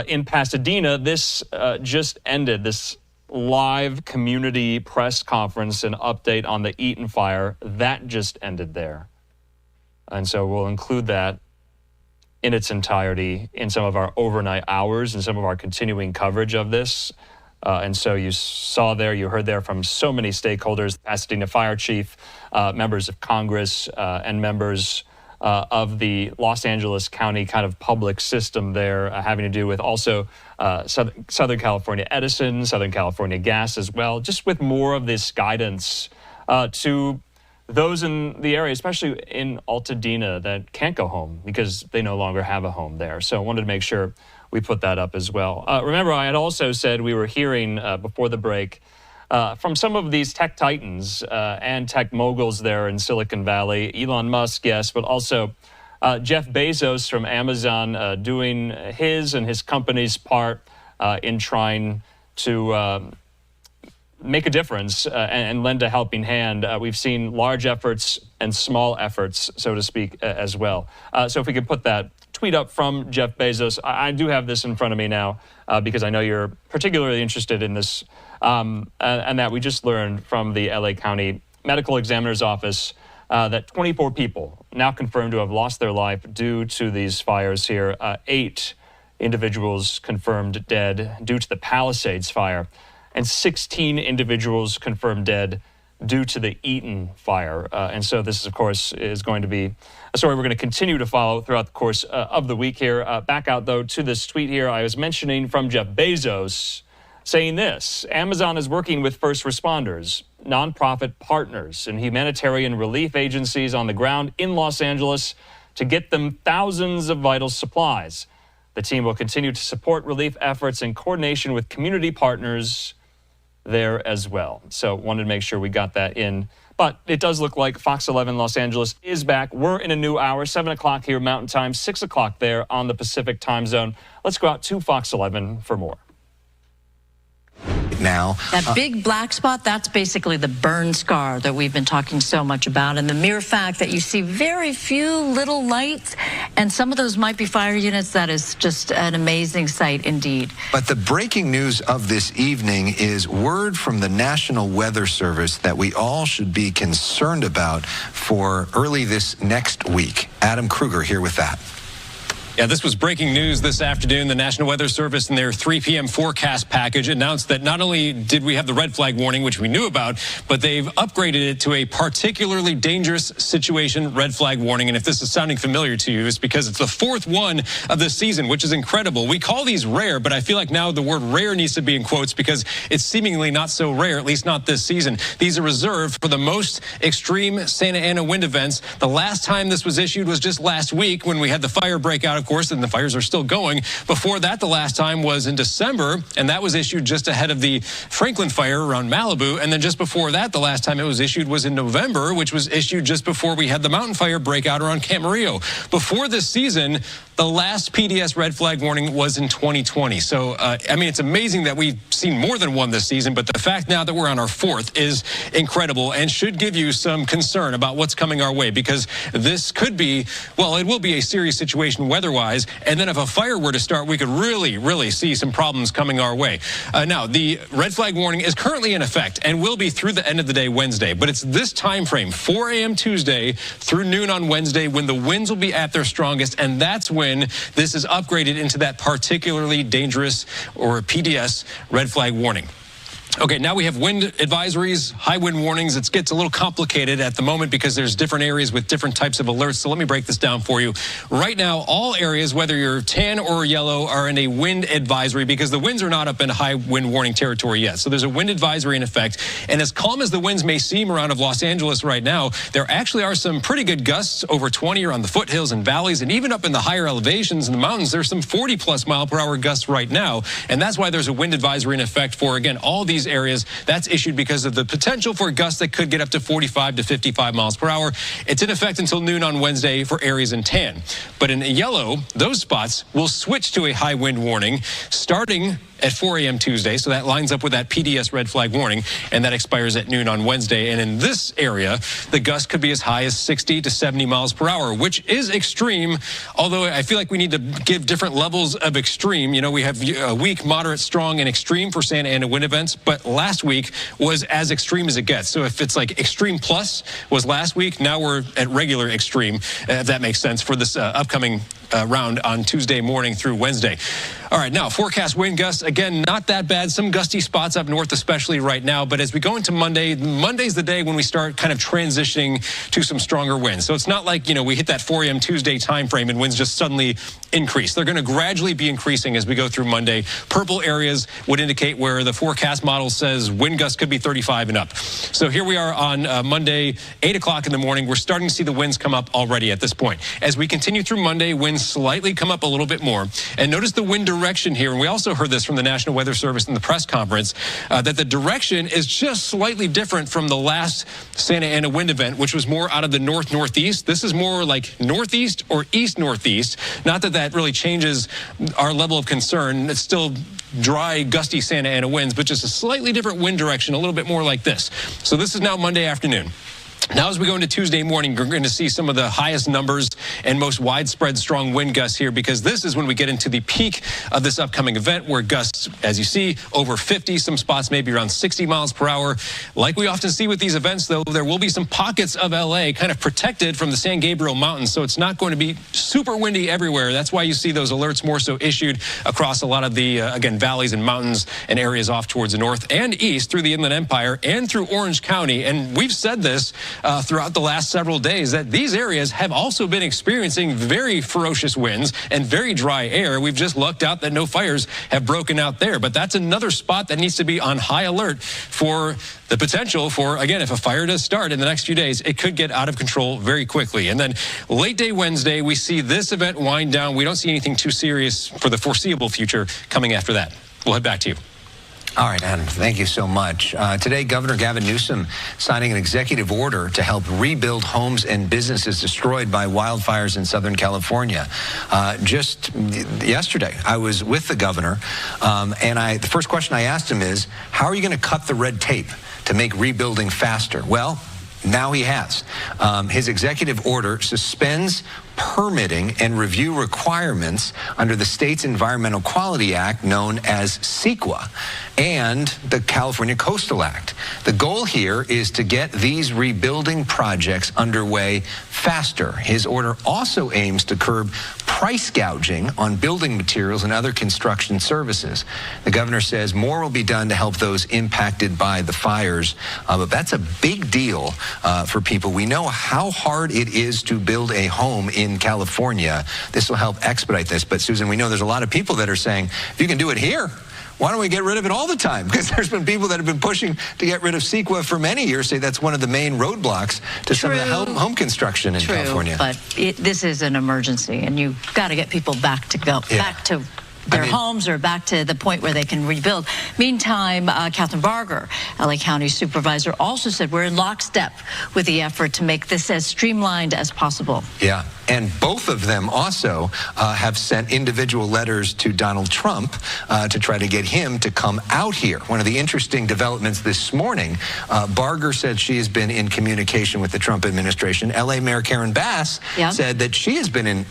in Pasadena. This just ended, this live community press conference and update on the Eaton fire. That just ended there. And so we'll include that in its entirety in some of our overnight hours and some of our continuing coverage of this. And so you saw there, you heard there from so many stakeholders, Pasadena Fire Chief, members of Congress, and members of the Los Angeles County kind of public system there, having to do with also Southern California Edison, Southern California Gas as well, just with more of this guidance to those in the area, especially in Altadena, that can't go home because they no longer have a home there. So I wanted to make sure we put that up as well. Remember, I had also said we were hearing before the break from some of these tech titans and tech moguls there in Silicon Valley. Elon Musk, yes, but also Jeff Bezos from Amazon doing his and his company's part in trying to make a difference and lend a helping hand. We've seen large efforts and small efforts, so to speak, as well. So if we could put that tweet up from Jeff Bezos. I do have this in front of me now because I know you're particularly interested in this, and that we just learned from the LA County Medical Examiner's Office that 24 people now confirmed to have lost their life due to these fires here. 8 individuals confirmed dead due to the Palisades fire, and 16 individuals confirmed dead due to the Eaton fire. And so this, of course, is going to be a story we're going to continue to follow throughout the course of the week here. Back out, though, to this tweet here I was mentioning from Jeff Bezos saying this: Amazon is working with first responders, nonprofit partners, and humanitarian relief agencies on the ground in Los Angeles to get them thousands of vital supplies. The team will continue to support relief efforts in coordination with community partners there as well. So wanted to make sure we got that in. But it does look like Fox 11 Los Angeles is back. We're in a new hour, 7 o'clock here Mountain Time, 6 o'clock there on the Pacific Time Zone. Let's go out to Fox 11 for more. Now, that big black spot, that's basically the burn scar that we've been talking so much about. And the mere fact that you see very few little lights, and some of those might be fire units, that is just an amazing sight indeed. But the breaking news of this evening is word from the National Weather Service that we all should be concerned about for early this next week. Adam Kruger here with that. Yeah, this was breaking news this afternoon. The National Weather Service in their 3 p.m. forecast package announced that not only did we have the red flag warning, which we knew about, but they've upgraded it to a particularly dangerous situation red flag warning. And if this is sounding familiar to you, it's because it's the 4th one of the season, which is incredible. We call these rare, but I feel like now the word rare needs to be in quotes because it's seemingly not so rare, at least not this season. These are reserved for the most extreme Santa Ana wind events. The last time this was issued was just last week when we had the fire breakout, of course, and the fires are still going. Before that, the last time was in December, and that was issued just ahead of the Franklin fire around Malibu. And then just before that, the last time it was issued was in November, which was issued just before we had the mountain fire breakout around Camarillo. Before this season, the last PDS red flag warning was in 2020. So, I mean, it's amazing that we've seen more than one this season, but the fact now that we're on our 4th is incredible and should give you some concern about what's coming our way, because this could be, well, it will be a serious situation weather-wise. And then if a fire were to start, we could really see some problems coming our way. Now, the red flag warning is currently in effect and will be through the end of the day Wednesday. But it's this time frame, 4 a.m. Tuesday through noon on Wednesday, when the winds will be at their strongest. And that's when this is upgraded into that particularly dangerous, or PDS, red flag warning. Okay, now we have wind advisories, high wind warnings. It gets a little complicated at the moment because there's different areas with different types of alerts. So let me break this down for you. Right now, all areas, whether you're tan or yellow, are in a wind advisory because the winds are not up in high wind warning territory yet. So there's a wind advisory in effect. And as calm as the winds may seem around of Los Angeles right now, there actually are some pretty good gusts over 20 around the foothills and valleys, and even up in the higher elevations in the mountains. There's some 40+ mile-per-hour gusts right now. And that's why there's a wind advisory in effect for, again, all these areas. That's issued because of the potential for gusts that could get up to 45 to 55 miles per hour. It's in effect until noon on Wednesday for areas in tan. But in yellow, those spots will switch to a high wind warning starting at 4 a.m. Tuesday, so that lines up with that PDS red flag warning, and that expires at noon on Wednesday. And in this area, the gusts could be as high as 60 to 70 miles per hour, which is extreme, although I feel like we need to give different levels of extreme. You know, we have a weak, moderate, strong, and extreme for Santa Ana wind events, but last week was as extreme as it gets. So if it's like extreme plus was last week, now we're at regular extreme, if that makes sense, for this upcoming round on Tuesday morning through Wednesday. All right, now forecast wind gusts, again, not that bad. Some gusty spots up north, especially right now. But as we go into Monday, Monday's the day when we start kind of transitioning to some stronger winds. So it's not like, you know, we hit that 4 a.m. Tuesday time frame and winds just suddenly increase. They're going to gradually be increasing as we go through Monday. Purple areas would indicate where the forecast model says wind gusts could be 35 and up. So here we are on Monday, 8 o'clock in the morning. We're starting to see the winds come up already at this point. As we continue through Monday, winds slightly come up a little bit more. And notice the wind direction here, and we also heard this from the National Weather Service in the press conference, that the direction is just slightly different from the last Santa Ana wind event, which was more out of the north-northeast. This is more like northeast or east-northeast. Not that that really changes our level of concern. It's still dry, gusty Santa Ana winds, but just a slightly different wind direction, a little bit more like this. So this is now Monday afternoon. Now, as we go into Tuesday morning, we're going to see some of the highest numbers and most widespread strong wind gusts here, because this is when we get into the peak of this upcoming event, where gusts, as you see, over 50, some spots maybe around 60 miles per hour. Like we often see with these events, though, there will be some pockets of LA kind of protected from the San Gabriel Mountains, so it's not going to be super windy everywhere. That's why you see those alerts more so issued across a lot of the, again, valleys and mountains and areas off towards the north and east through the Inland Empire and through Orange County. And we've said this throughout the last several days, that these areas have also been experiencing very ferocious winds and very dry air. We've just lucked out that no fires have broken out there. But that's another spot that needs to be on high alert for the potential for, again, if a fire does start in the next few days, it could get out of control very quickly. And then late day Wednesday, we see this event wind down. We don't see anything too serious for the foreseeable future coming after that. We'll head back to you. All right, Adam, thank you so much. Today, Governor Gavin Newsom signing an executive order to help rebuild homes and businesses destroyed by wildfires in Southern California. Just yesterday, I was with the governor, and the first question I asked him is, how are you going to cut the red tape to make rebuilding faster? Well, now he has. His executive order suspends permitting and review requirements under the state's Environmental Quality Act, known as CEQA, and the California Coastal Act. The goal here is to get these rebuilding projects underway faster. His order also aims to curb price gouging on building materials and other construction services. The governor says more will be done to help those impacted by the fires, but that's a big deal for people. We know how hard it is to build a home in California. This will help expedite this. But Susan, we know there's a lot of people that are saying, if you can do it here, why don't we get rid of it all the time? Because there's been people that have been pushing to get rid of CEQA for many years, say that's one of the main roadblocks to some of the home construction in California. But this is an emergency, and you've got to get people back to back to their homes or back to the point where they can rebuild. Meantime, Catherine Barger, LA County Supervisor, also said we're in lockstep with the effort to make this as streamlined as possible. Yeah, and both of them also have sent individual letters to Donald Trump to try to get him to come out here. One of the interesting developments this morning, Barger said she has been in communication with the Trump administration. LA Mayor Karen Bass said that she has been in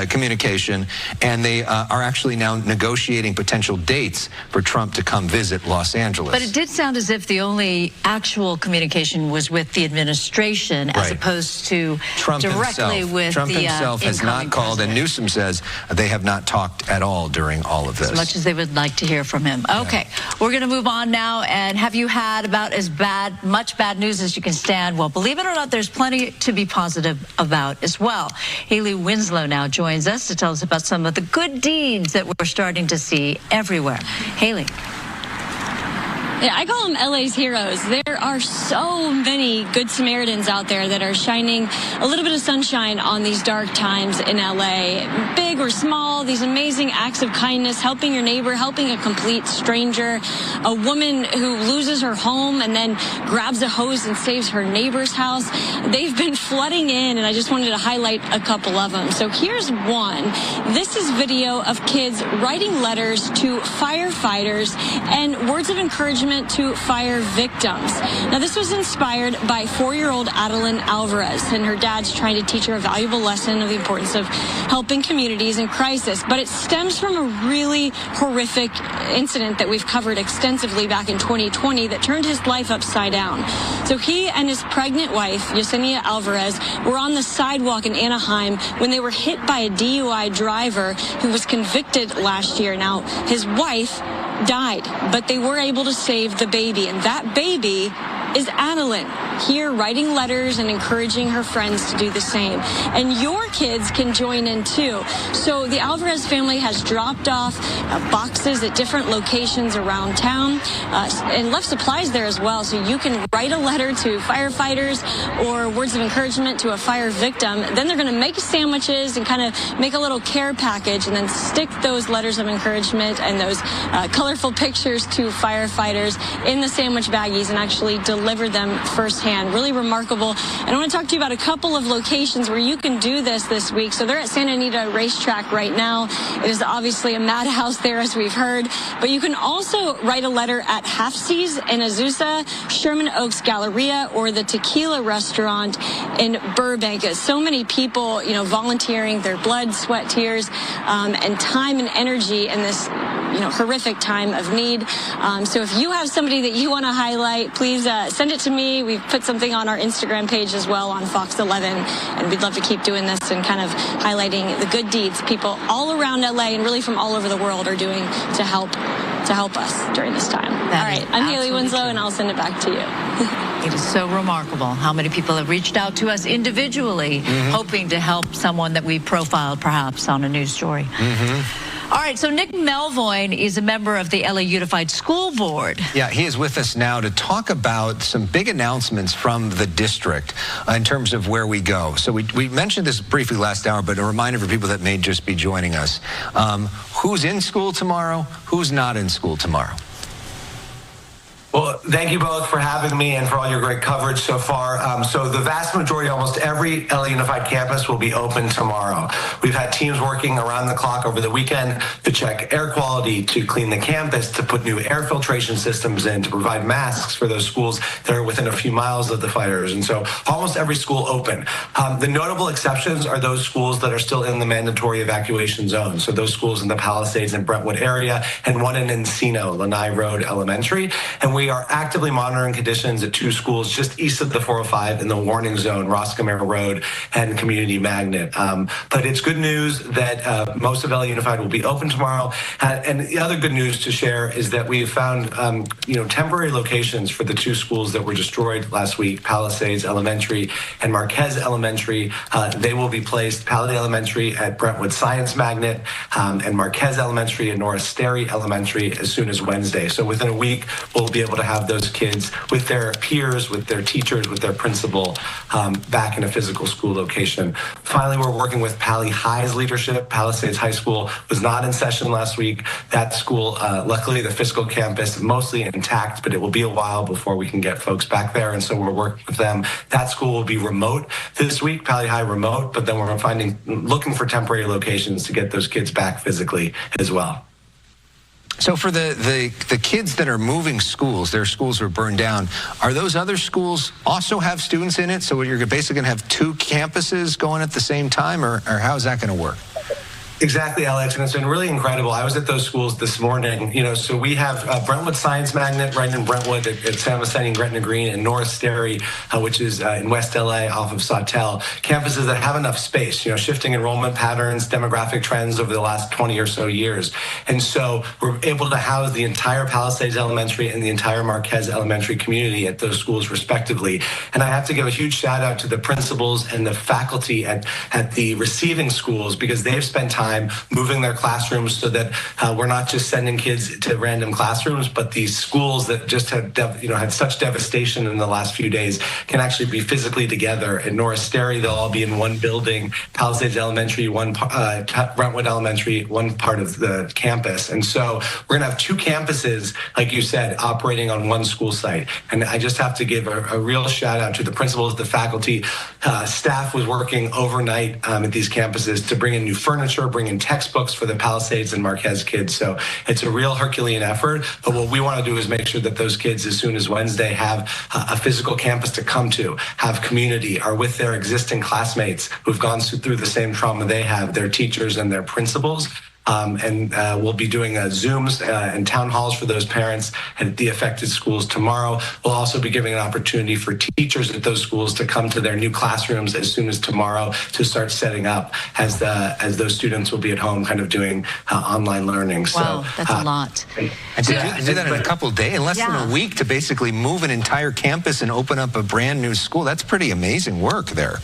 communication, and they are actually now negotiating potential dates for Trump to come visit Los Angeles. But it did sound as if the only actual communication was with the administration as opposed to Trump directly with Trump himself has not called, and Newsom says they have not talked at all during all of this. As much as they would like to hear from him. Okay, we're going to move on now. And have you had about as much bad news as you can stand? Well, believe it or not, there's plenty to be positive about as well. Haley Winslow now joins us to tell us about some of the good deeds that we're starting to see everywhere. Haley. Yeah, I call them LA's heroes. There are so many good Samaritans out there that are shining a little bit of sunshine on these dark times in LA. Big or small, these amazing acts of kindness, helping your neighbor, helping a complete stranger, a woman who loses her home and then grabs a hose and saves her neighbor's house. They've been flooding in, and I just wanted to highlight a couple of them. So here's one. This is video of kids writing letters to firefighters and words of encouragement to fire victims. Now, this was inspired by 4-year-old Adeline Alvarez, and her dad's trying to teach her a valuable lesson of the importance of helping communities in crisis. But it stems from a really horrific incident that we've covered extensively back in 2020 that turned his life upside down. So he and his pregnant wife, Yesenia Alvarez, were on the sidewalk in Anaheim when they were hit by a DUI driver who was convicted last year. Now, his wife died, but they were able to save the baby, and that baby is Adeline, here writing letters and encouraging her friends to do the same. And your kids can join in too. So the Alvarez family has dropped off boxes at different locations around town and left supplies there as well. So you can write a letter to firefighters or words of encouragement to a fire victim. Then they're going to make sandwiches and kind of make a little care package and then stick those letters of encouragement and those colorful pictures to firefighters in the sandwich baggies and actually deliver them firsthand. Really remarkable. And I want to talk to you about a couple of locations where you can do this week. So they're at Santa Anita Racetrack right now. It is obviously a madhouse there, as we've heard. But you can also write a letter at Half Seas in Azusa, Sherman Oaks Galleria, or the Tequila Restaurant in Burbank. So many people, volunteering their blood, sweat, tears, and time and energy in this horrific time of need. So if you have somebody that you want to highlight, please send it to me. We've put something on our Instagram page as well on Fox 11, and we'd love to keep doing this and kind of highlighting the good deeds people all around LA and really from all over the world are doing to help us during this time. All right, I'm Haley Winslow, and I'll send it back to you. It is so remarkable how many people have reached out to us individually, hoping to help someone that we profiled perhaps on a news story. All right, so Nick Melvoin is a member of the LA Unified School Board. Yeah, he is with us now to talk about some big announcements from the district in terms of where we go. So we mentioned this briefly last hour, but a reminder for people that may just be joining us. Who's in school tomorrow? Who's not in school tomorrow? Well, thank you both for having me and for all your great coverage so far. So the vast majority, almost every LA Unified campus will be open tomorrow. We've had teams working around the clock over the weekend to check air quality, to clean the campus, to put new air filtration systems in, to provide masks for those schools that are within a few miles of the fires. And so almost every school open. The notable exceptions are those schools that are still in the mandatory evacuation zone. So those schools in the Palisades and Brentwood area, and one in Encino, Lanai Road Elementary. And we are actively monitoring conditions at 2 schools just east of the 405 in the warning zone, Roscomare Road and Community Magnet. But it's good news that most of LA Unified will be open tomorrow. And the other good news to share is that we have found temporary locations for the 2 schools that were destroyed last week, Palisades Elementary and Marquez Elementary. They will be placed, Palisades Elementary at Brentwood Science Magnet, and Marquez Elementary and Norris Sterry Elementary as soon as Wednesday. So within a week, we'll be able to have those kids with their peers, with their teachers, with their principal back in a physical school location. Finally, we're working with Pali High's leadership. Palisades High School was not in session last week. That school, luckily the physical campus mostly intact, but it will be a while before we can get folks back there. And so we're working with them. That school will be remote this week, Pali High remote, but then we're looking for temporary locations to get those kids back physically as well. So for the kids that are moving schools, their schools are burned down, are those other schools also have students in it? So you're basically going to have 2 campuses going at the same time, or how is that going to work? Exactly, Alex, and it's been really incredible. I was at those schools this morning. So we have Brentwood Science Magnet right in Brentwood at San Vicente and Gretna Green, and Norris Sterry, which is in West LA off of Sawtelle. Campuses that have enough space, shifting enrollment patterns, demographic trends over the last 20 or so years. And so we're able to house the entire Palisades Elementary and the entire Marquez Elementary community at those schools respectively. And I have to give a huge shout out to the principals and the faculty at the receiving schools, because they've spent time time, moving their classrooms so that we're not just sending kids to random classrooms, but these schools that just had had such devastation in the last few days can actually be physically together. At Norris Sterry, they'll all be in one building. Palisades Elementary, Brentwood Elementary, one part of the campus. And so we're going to have two campuses, like you said, operating on one school site. And I just have to give a real shout out to the principals, the faculty. Staff was working overnight at these campuses to bring in new furniture, bring in textbooks for the Palisades and Marquez kids. So it's a real Herculean effort. But what we want to do is make sure that those kids, as soon as Wednesday, have a physical campus to come to, have community, are with their existing classmates who've gone through the same trauma they have, their teachers and their principals. And we'll be doing Zooms and town halls for those parents at the affected schools tomorrow. We'll also be giving an opportunity for teachers at those schools to come to their new classrooms as soon as tomorrow to start setting up as those students will be at home kind of doing online learning. Wow, so that's a lot. And to do that in a couple of days, in less than a week, to basically move an entire campus and open up a brand new school, that's pretty amazing work there.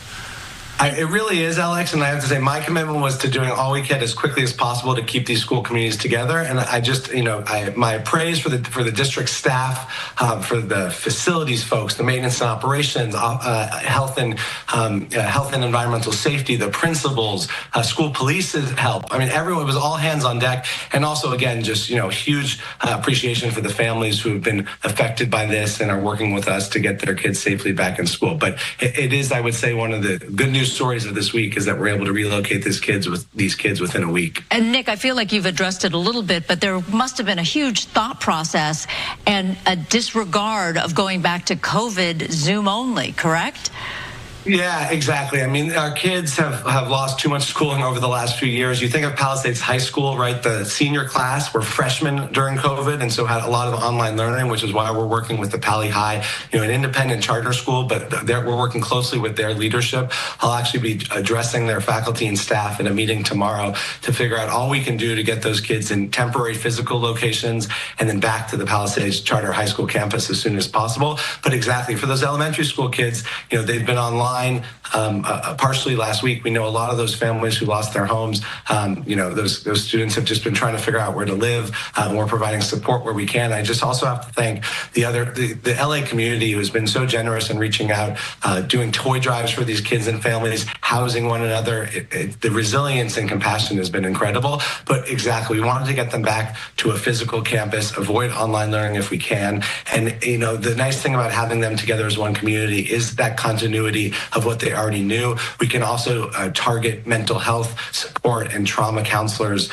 It really is, Alex, and I have to say my commitment was to doing all we could as quickly as possible to keep these school communities together. And I just, my praise for the district staff, for the facilities folks, the maintenance and operations, health and environmental safety, the principals, school police's help. I mean, everyone, it was all hands on deck. And also, again, just huge appreciation for the families who have been affected by this and are working with us to get their kids safely back in school. But it is, I would say, one of the good news stories of this week is that we're able to relocate these kids within a week. And Nick, I feel like you've addressed it a little bit, but there must have been a huge thought process and a disregard of going back to COVID Zoom only, correct? Yeah, exactly. I mean, our kids have lost too much schooling over the last few years. You think of Palisades High School, right? The senior class were freshmen during COVID and so had a lot of online learning, which is why we're working with the Pali High, an independent charter school, but we're working closely with their leadership. I'll actually be addressing their faculty and staff in a meeting tomorrow to figure out all we can do to get those kids in temporary physical locations and then back to the Palisades Charter High School campus as soon as possible. But exactly, for those elementary school kids, they've been online partially last week. We know a lot of those families who lost their homes. Those students have just been trying to figure out where to live. We're providing support where we can. I just also have to thank the LA community who has been so generous in reaching out, doing toy drives for these kids and families, housing one another. The resilience and compassion has been incredible. But exactly, we wanted to get them back to a physical campus, avoid online learning if we can. And the nice thing about having them together as one community is that continuity of what they already knew. We can also target mental health support and trauma counselors,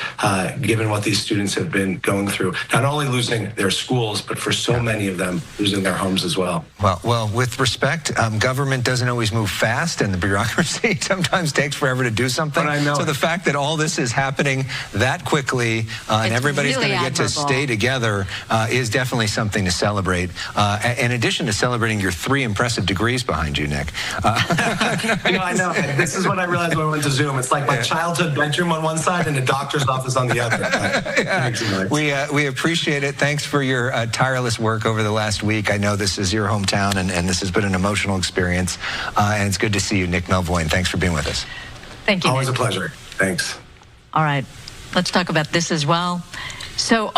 given what these students have been going through, not only losing their schools, but for so many of them, losing their homes as well. Well, with respect, government doesn't always move fast, and the bureaucracy sometimes takes forever to do something. So the fact that all this is happening that quickly and everybody's really going to get to stay together is definitely something to celebrate. In addition to celebrating your 3 impressive degrees behind you, Nick. I know. This is what I realized when I went to Zoom. It's like my childhood bedroom on one side and a doctor's office on the other. We appreciate it. Thanks for your tireless work over the last week. I know this is your hometown, and this has been an emotional experience. And it's good to see you, Nick Melvoin. Thanks for being with us. Thank you, Always Nick. a pleasure. Thanks. All right. Let's talk about this as well. So,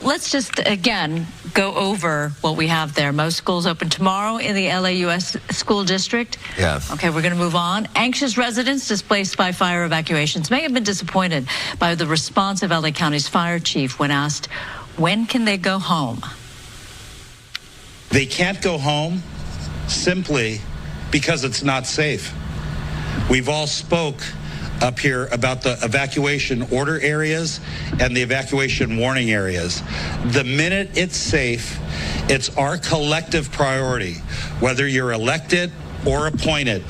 let's just, again, go over what we have there. Most schools open tomorrow in the LAUS school district. Yeah. Okay, we're going to move on. Anxious residents displaced by fire evacuations may have been disappointed by the response of LA County's fire chief when asked, when can they go home? They can't go home simply because it's not safe. We've all spoke up here about the evacuation order areas and the evacuation warning areas. The minute it's safe, it's our collective priority, whether you're elected or appointed,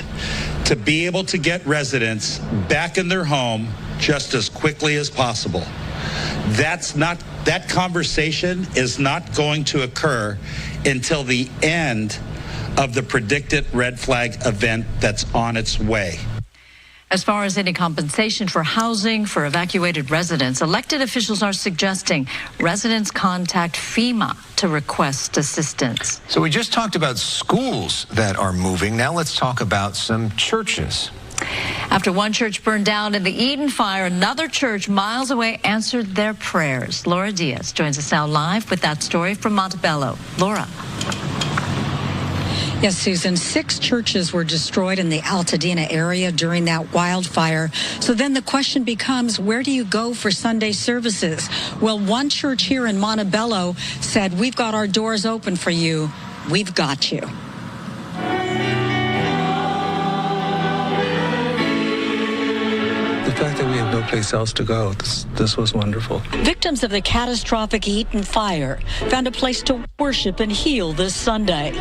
to be able to get residents back in their home just as quickly as possible. That conversation is not going to occur until the end of the predicted red flag event that's on its way. As far as any compensation for housing for evacuated residents, elected officials are suggesting residents contact FEMA to request assistance. So we just talked about schools that are moving. Now let's talk about some churches. After one church burned down in the Eden fire, another church miles away answered their prayers. Laura Diaz joins us now live with that story from Montebello. Laura. Yes, Susan, 6 churches were destroyed in the Altadena area during that wildfire. So then the question becomes, where do you go for Sunday services? Well, one church here in Montebello said, we've got our doors open for you. We've got you. The fact that we have no place else to go, this was wonderful. Victims of the catastrophic Eaton fire found a place to worship and heal this Sunday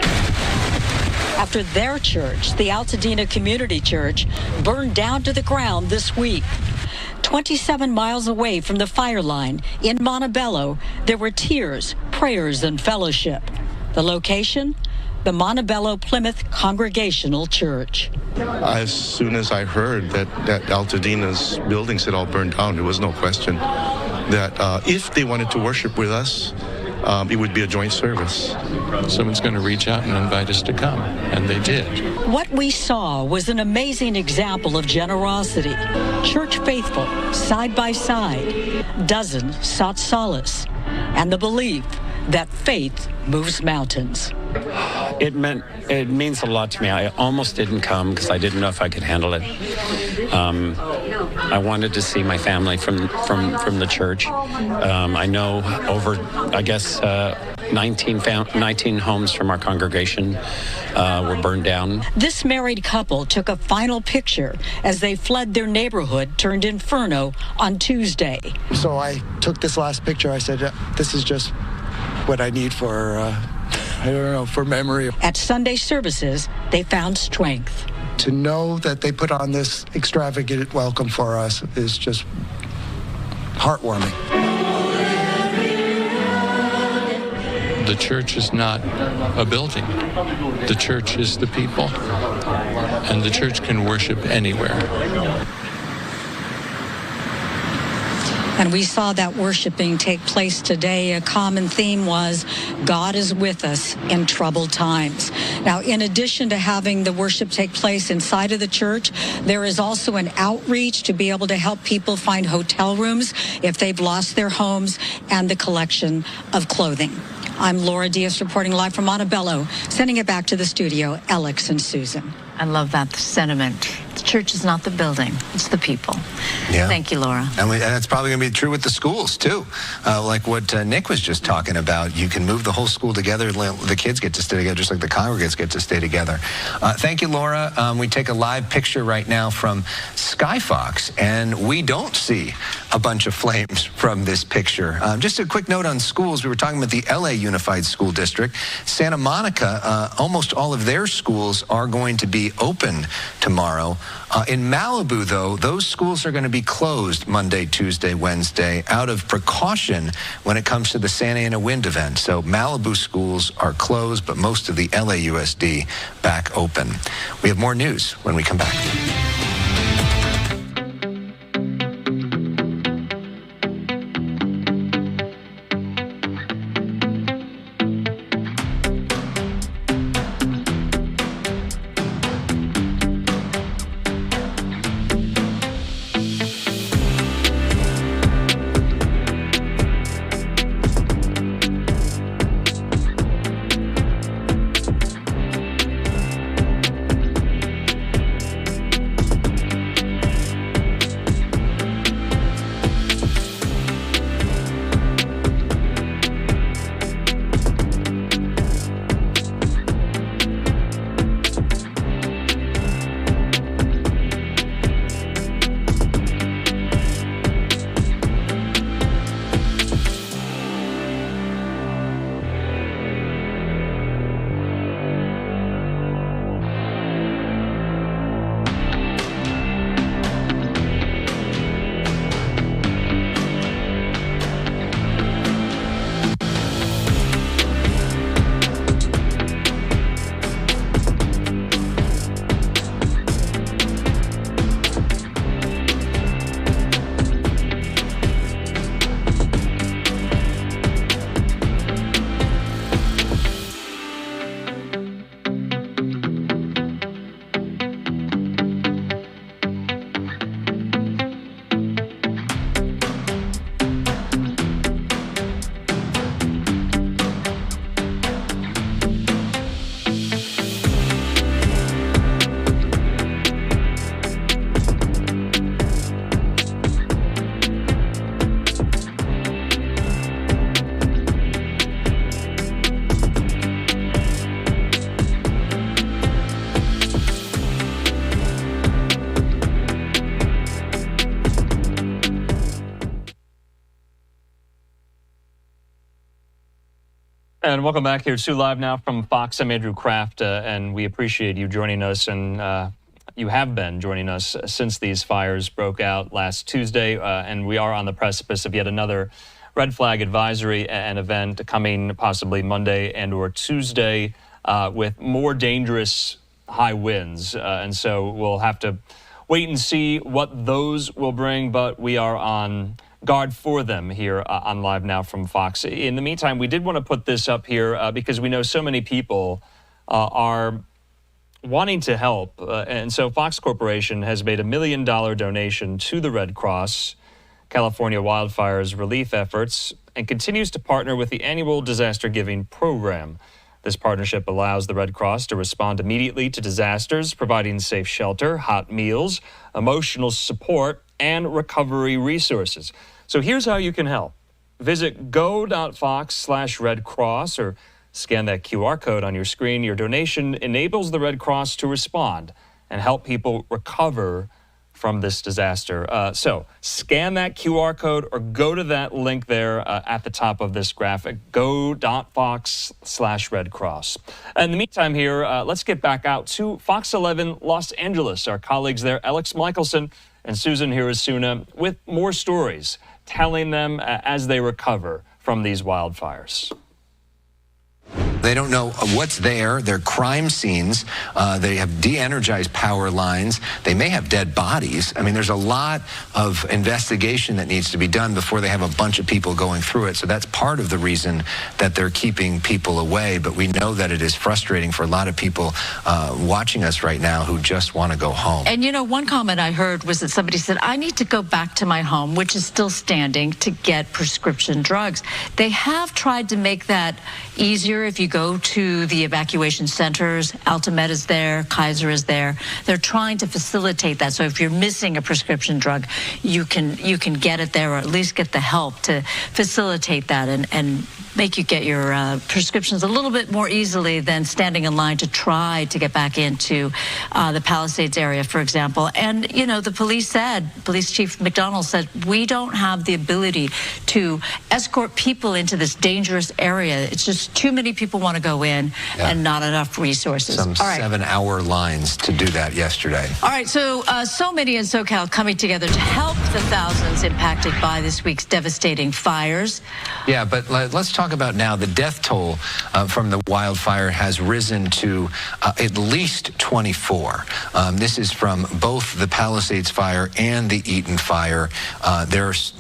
after their church, the Altadena Community Church, burned down to the ground this week. 27 miles away from the fire line in Montebello, there were tears, prayers, and fellowship. The location? The Montebello Plymouth Congregational Church. As soon as I heard that Altadena's buildings had all burned down, there was no question that if they wanted to worship with us, it would be a joint service. Someone's going to reach out and invite us to come, and they did. What we saw was an amazing example of generosity. Church faithful, side by side. Dozens sought solace and the belief that faith moves mountains. It means a lot to me. I almost didn't come because I didn't know if I could handle it. I wanted to see my family from the church. I know over, I guess, 19 homes from our congregation were burned down. This married couple took a final picture as they fled their neighborhood turned inferno on Tuesday. So I took this last picture. I said, this is just what I need for, I don't know, for memory. At Sunday services, they found strength. To know that they put on this extravagant welcome for us is just heartwarming. The church is not a building. The church is the people. And the church can worship anywhere. And we saw that worshiping take place today. A common theme was, God is with us in troubled times. Now, in addition to having the worship take place inside of the church, there is also an outreach to be able to help people find hotel rooms if they've lost their homes, and the collection of clothing. I'm Laura Diaz reporting live from Montebello, sending it back to the studio, Alex and Susan. I love that sentiment. The church is not the building, it's the people. Yeah. Thank you, Laura. And that's probably going to be true with the schools, too. Like what Nick was just talking about. You can move the whole school together. The kids get to stay together just like the congregates get to stay together. Thank you, Laura. We take a live picture right now from Skyfox, and we don't see a bunch of flames from this picture. Just a quick note on schools. We were talking about the LA Unified School District. Santa Monica, almost all of their schools are going to be open tomorrow. In Malibu, though, those schools are going to be closed Monday, Tuesday, Wednesday out of precaution when it comes to the Santa Ana wind event. So Malibu schools are closed, but most of the LAUSD back open. We have more news when we come back. And welcome back here to Live Now from Fox. I'm Andrew Kraft, and we appreciate you joining us. And you have been joining us since these fires broke out last Tuesday. And we are on the precipice of yet another red flag advisory and event coming possibly Monday and or Tuesday with more dangerous high winds. And so we'll have to wait and see what those will bring. But we are on guard for them here on Live Now from Fox. In the meantime, we did want to put this up here because we know so many people are wanting to help. And so Fox Corporation has made $1 million donation to the Red Cross California wildfires relief efforts and continues to partner with the annual disaster giving program. This partnership allows the Red Cross to respond immediately to disasters, providing safe shelter, hot meals, emotional support, and recovery resources. So here's how you can help. Visit go.fox/Red Cross or scan that QR code on your screen. Your donation enables the Red Cross to respond and help people recover from this disaster. So scan that QR code or go to that link there at the top of this graphic, go.fox/Red Cross. In the meantime here, let's get back out to Fox 11 Los Angeles. Our colleagues there, Alex Michelson and Susan Hirasuna, with more stories, telling them as they recover from these wildfires. They don't know what's there. They're crime scenes. They have de-energized power lines. They may have dead bodies. I mean, there's a lot of investigation that needs to be done before they have a bunch of people going through it. So that's part of the reason that they're keeping people away. But we know that it is frustrating for a lot of people watching us right now who just want to go home. And, you know, one comment I heard was that somebody said, I need to go back to my home, which is still standing, to get prescription drugs. They have tried to make that easier if you go to the evacuation centers. Altamed is there, Kaiser is there. They're trying to facilitate that. So if you're missing a prescription drug, you can get it there, or at least get the help to facilitate that and make you get your prescriptions a little bit more easily than standing in line to try to get back into the Palisades area, for example. And, you know, the police Chief McDonald said, we don't have the ability to escort people into this dangerous area. It's just too many people want to go in and not enough resources. Some 7-hour lines to do that yesterday. All right, so many in SoCal coming together to help the thousands impacted by this week's devastating fires. Yeah, but let's talk about now the death toll from the wildfire has risen to at least 24. This is from both the Palisades fire and the Eaton fire. There's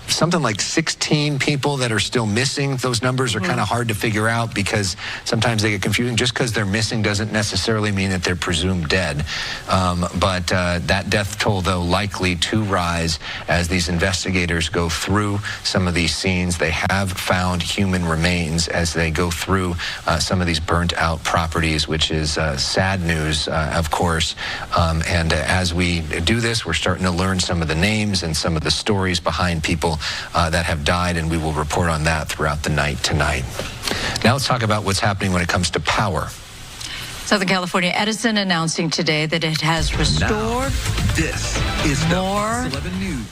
something like 16 people that are still missing. Those numbers are kind of hard to figure out because sometimes they get confusing. Just because they're missing doesn't necessarily mean that they're presumed dead. But that death toll, though, likely to rise as these investigators go through some of these scenes. They have found human remains as they go through some of these burnt out properties, which is sad news, of course. And as we do this, we're starting to learn some of the names and some of the stories behind people that have died, and we will report on that throughout the night tonight. Now let's talk about what's happening when it comes to power. Southern California Edison announcing today that it has restored this is more. The 11 News.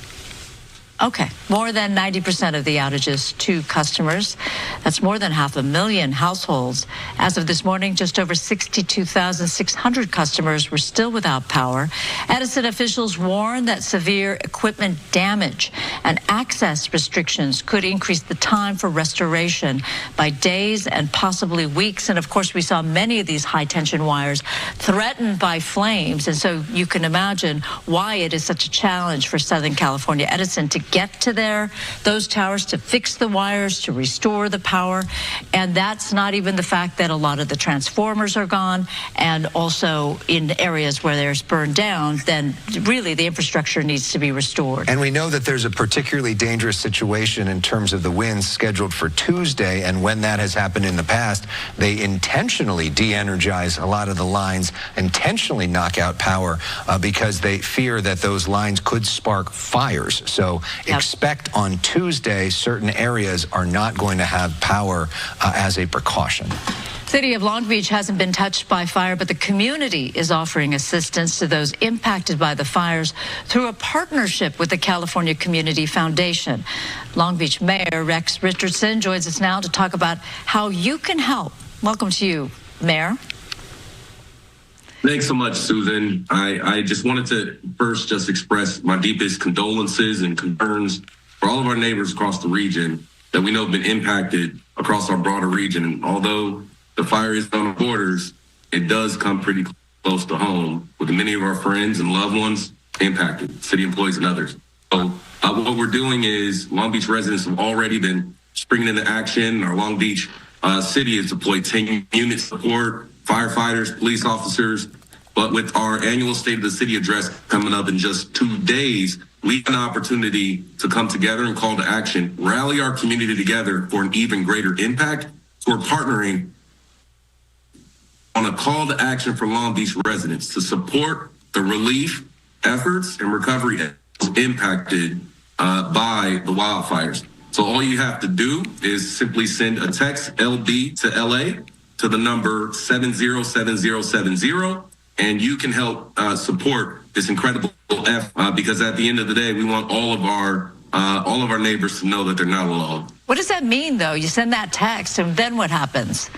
Okay, more than 90% of the outages to customers. That's more than 500,000 households. As of this morning, just over 62,600 customers were still without power. Edison officials warn that severe equipment damage and access restrictions could increase the time for restoration by days and possibly weeks. And of course, we saw many of these high-tension wires threatened by flames. And so you can imagine why it is such a challenge for Southern California Edison to get to those towers, to fix the wires, to restore the power. And that's not even the fact that a lot of the transformers are gone, and also in areas where there's burned down, then really the infrastructure needs to be restored. And we know that there's a particularly dangerous situation in terms of the winds scheduled for Tuesday, and when that has happened in the past, they intentionally de-energize a lot of the lines, intentionally knock out power because they fear that those lines could spark fires. So expect on Tuesday certain areas are not going to have power as a precaution. City of Long Beach hasn't been touched by fire, but the community is offering assistance to those impacted by the fires through a partnership with the California Community Foundation. Long Beach Mayor Rex Richardson joins us now to talk about how you can help. Welcome to you, Mayor. Thanks so much, Susan. I just wanted to first just express my deepest condolences and concerns for all of our neighbors across the region that we know have been impacted across our broader region. And although the fire is on the borders, it does come pretty close to home with many of our friends and loved ones impacted, city employees and others. So what we're doing is Long Beach residents have already been springing into action. Our Long Beach city has deployed 10 unit support, firefighters, police officers. But with our annual State of the City address coming up in just 2 days, we have an opportunity to come together and call to action, rally our community together for an even greater impact. So we're partnering on a call to action for Long Beach residents to support the relief efforts and recovery impacted by the wildfires. So all you have to do is simply send a text LB to LA to the number 707070, and you can help support this incredible effort because at the end of the day, we want all of our neighbors to know that they're not alone. What does that mean, though? You send that text, and then what happens?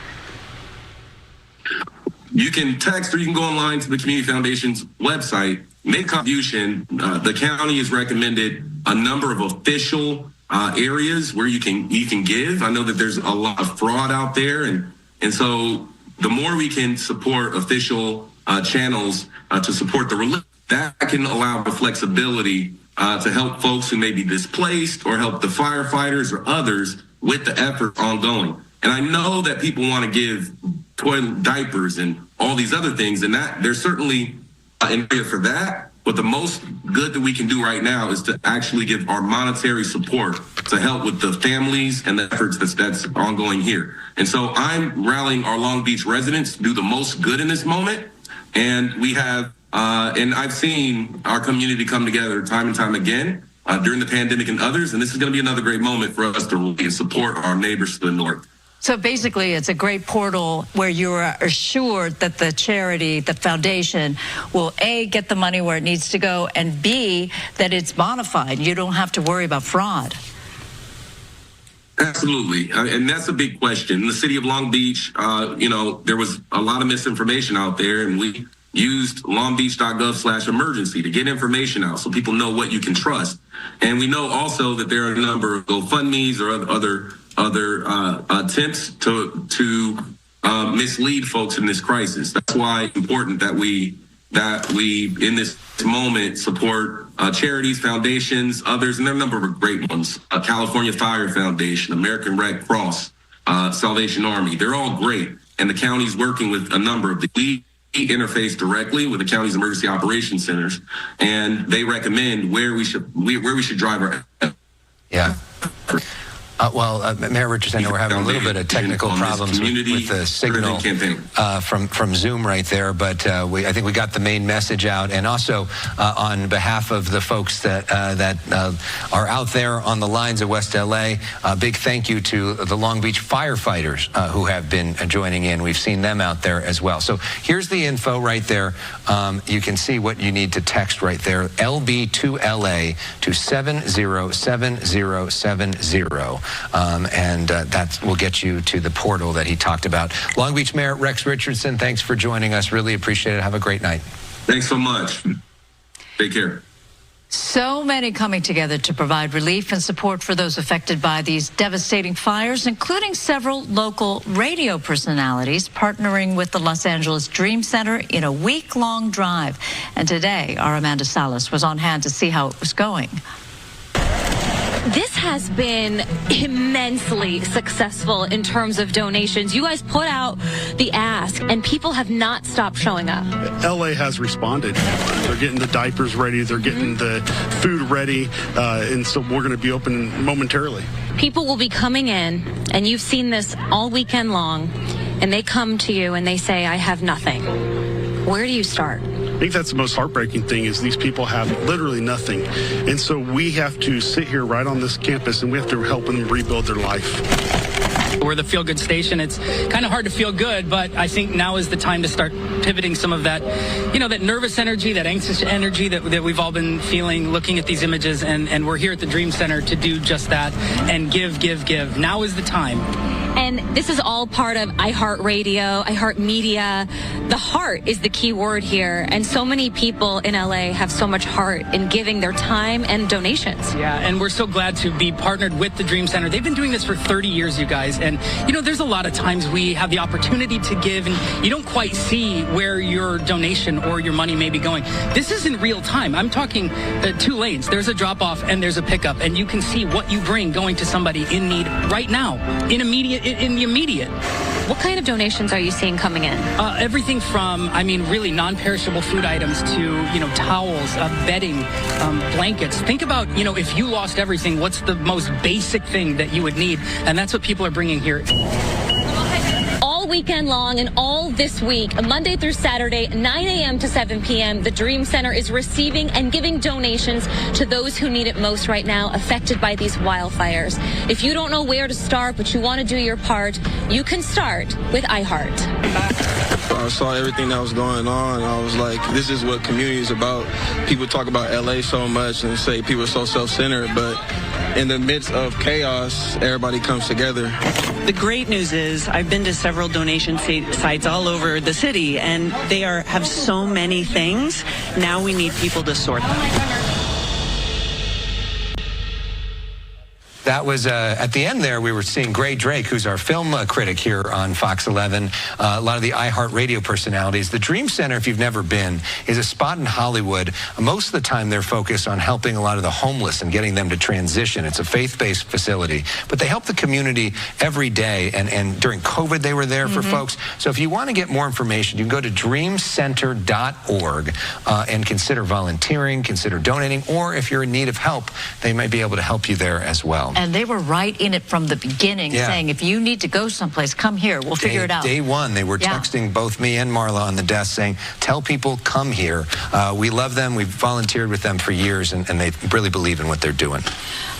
You can text or you can go online to the Community Foundation's website, make a contribution. The county has recommended a number of official areas where you can give. I know that there's a lot of fraud out there, and so the more we can support official channels to support the relief, that can allow the flexibility to help folks who may be displaced or help the firefighters or others with the effort ongoing. And I know that people want to give toilet diapers and all these other things, and that there's certainly an area for that. But the most good that we can do right now is to actually give our monetary support to help with the families and the efforts that's ongoing here. And so I'm rallying our Long Beach residents to do the most good in this moment. And we have, and I've seen our community come together time and time again during the pandemic and others. And this is going to be another great moment for us to really support our neighbors to the north. So basically, it's a great portal where you are assured that the charity, the foundation, will A, get the money where it needs to go, and B, that it's bona fide. You don't have to worry about fraud. Absolutely. And that's a big question. In the city of Long Beach, there was a lot of misinformation out there, and we used longbeach.gov/emergency to get information out so people know what you can trust. And we know also that there are a number of GoFundMes or other attempts to mislead folks in this crisis. That's why it's important that we in this moment support charities, foundations, others, and there are a number of great ones. California Fire Foundation, American Red Cross, Salvation Army. They're all great, and the county's working with a number of the We interface directly with the county's emergency operations centers, and they recommend where we should drive our. Yeah. Mayor Richardson, I know we're having a little bit of technical problems with the signal from Zoom right there, but I think we got the main message out. And also, on behalf of the folks that are out there on the lines at West LA, a big thank you to the Long Beach firefighters who have been joining in. We've seen them out there as well. So here's the info right there. You can see what you need to text right there, LB2LA to 707070. And that will get you to the portal that he talked about. Long Beach Mayor Rex Richardson, thanks for joining us. Really appreciate it. Have a great night. Thanks so much. Take care. So many coming together to provide relief and support for those affected by these devastating fires, including several local radio personalities partnering with the Los Angeles Dream Center in a week-long drive. And today, our Amanda Salas was on hand to see how it was going. This has been immensely successful in terms of donations. You guys put out the ask, and people have not stopped showing up. LA has responded. They're getting the diapers ready. They're getting the food ready. And so we're going to be open momentarily. People will be coming in, and you've seen this all weekend long, and they come to you and they say, I have nothing. Where do you start? I think that's the most heartbreaking thing is these people have literally nothing. And so we have to sit here right on this campus and we have to help them rebuild their life. We're the feel-good station. It's kind of hard to feel good, but I think now is the time to start pivoting some of that, that nervous energy, that anxious energy that we've all been feeling looking at these images, and we're here at the Dream Center to do just that and give. Now is the time. And this is all part of iHeartRadio, iHeartMedia. The heart is the key word here. And so many people in LA have so much heart in giving their time and donations. Yeah, and we're so glad to be partnered with the Dream Center. They've been doing this for 30 years, you guys. And, there's a lot of times we have the opportunity to give and you don't quite see where your donation or your money may be going. This is in real time. I'm talking 2 lanes. There's a drop-off and there's a pickup. And you can see what you bring going to somebody in need right now, in the immediate. What kind of donations are you seeing coming in? Everything from, really non-perishable food items to, towels, bedding, blankets. Think about, if you lost everything, what's the most basic thing that you would need? And that's what people are bringing here. All weekend long and all this week, Monday through Saturday, 9 a.m. to 7 p.m., the Dream Center is receiving and giving donations to those who need it most right now, affected by these wildfires. If you don't know where to start, but you want to do your part, you can start with iHeart. I saw everything that was going on. I was like, this is what community is about. People talk about LA so much and say people are so self-centered, but in the midst of chaos, everybody comes together. The great news is I've been to several donation sites all over the city, and they have so many things. Now we need people to sort them. That was at the end there, we were seeing Gray Drake, who's our film critic here on Fox 11, a lot of the iHeartRadio personalities. The Dream Center, if you've never been, is a spot in Hollywood. Most of the time, they're focused on helping a lot of the homeless and getting them to transition. It's a faith-based facility, but they help the community every day, and during COVID, they were there for folks. So if you want to get more information, you can go to dreamcenter.org and consider volunteering, consider donating, or if you're in need of help, they might be able to help you there as well. And they were right in it from the beginning, saying, if you need to go someplace, come here. We'll figure it out. Day one, they were texting both me and Marla on the desk saying, tell people, come here. We love them. We've volunteered with them for years, and they really believe in what they're doing.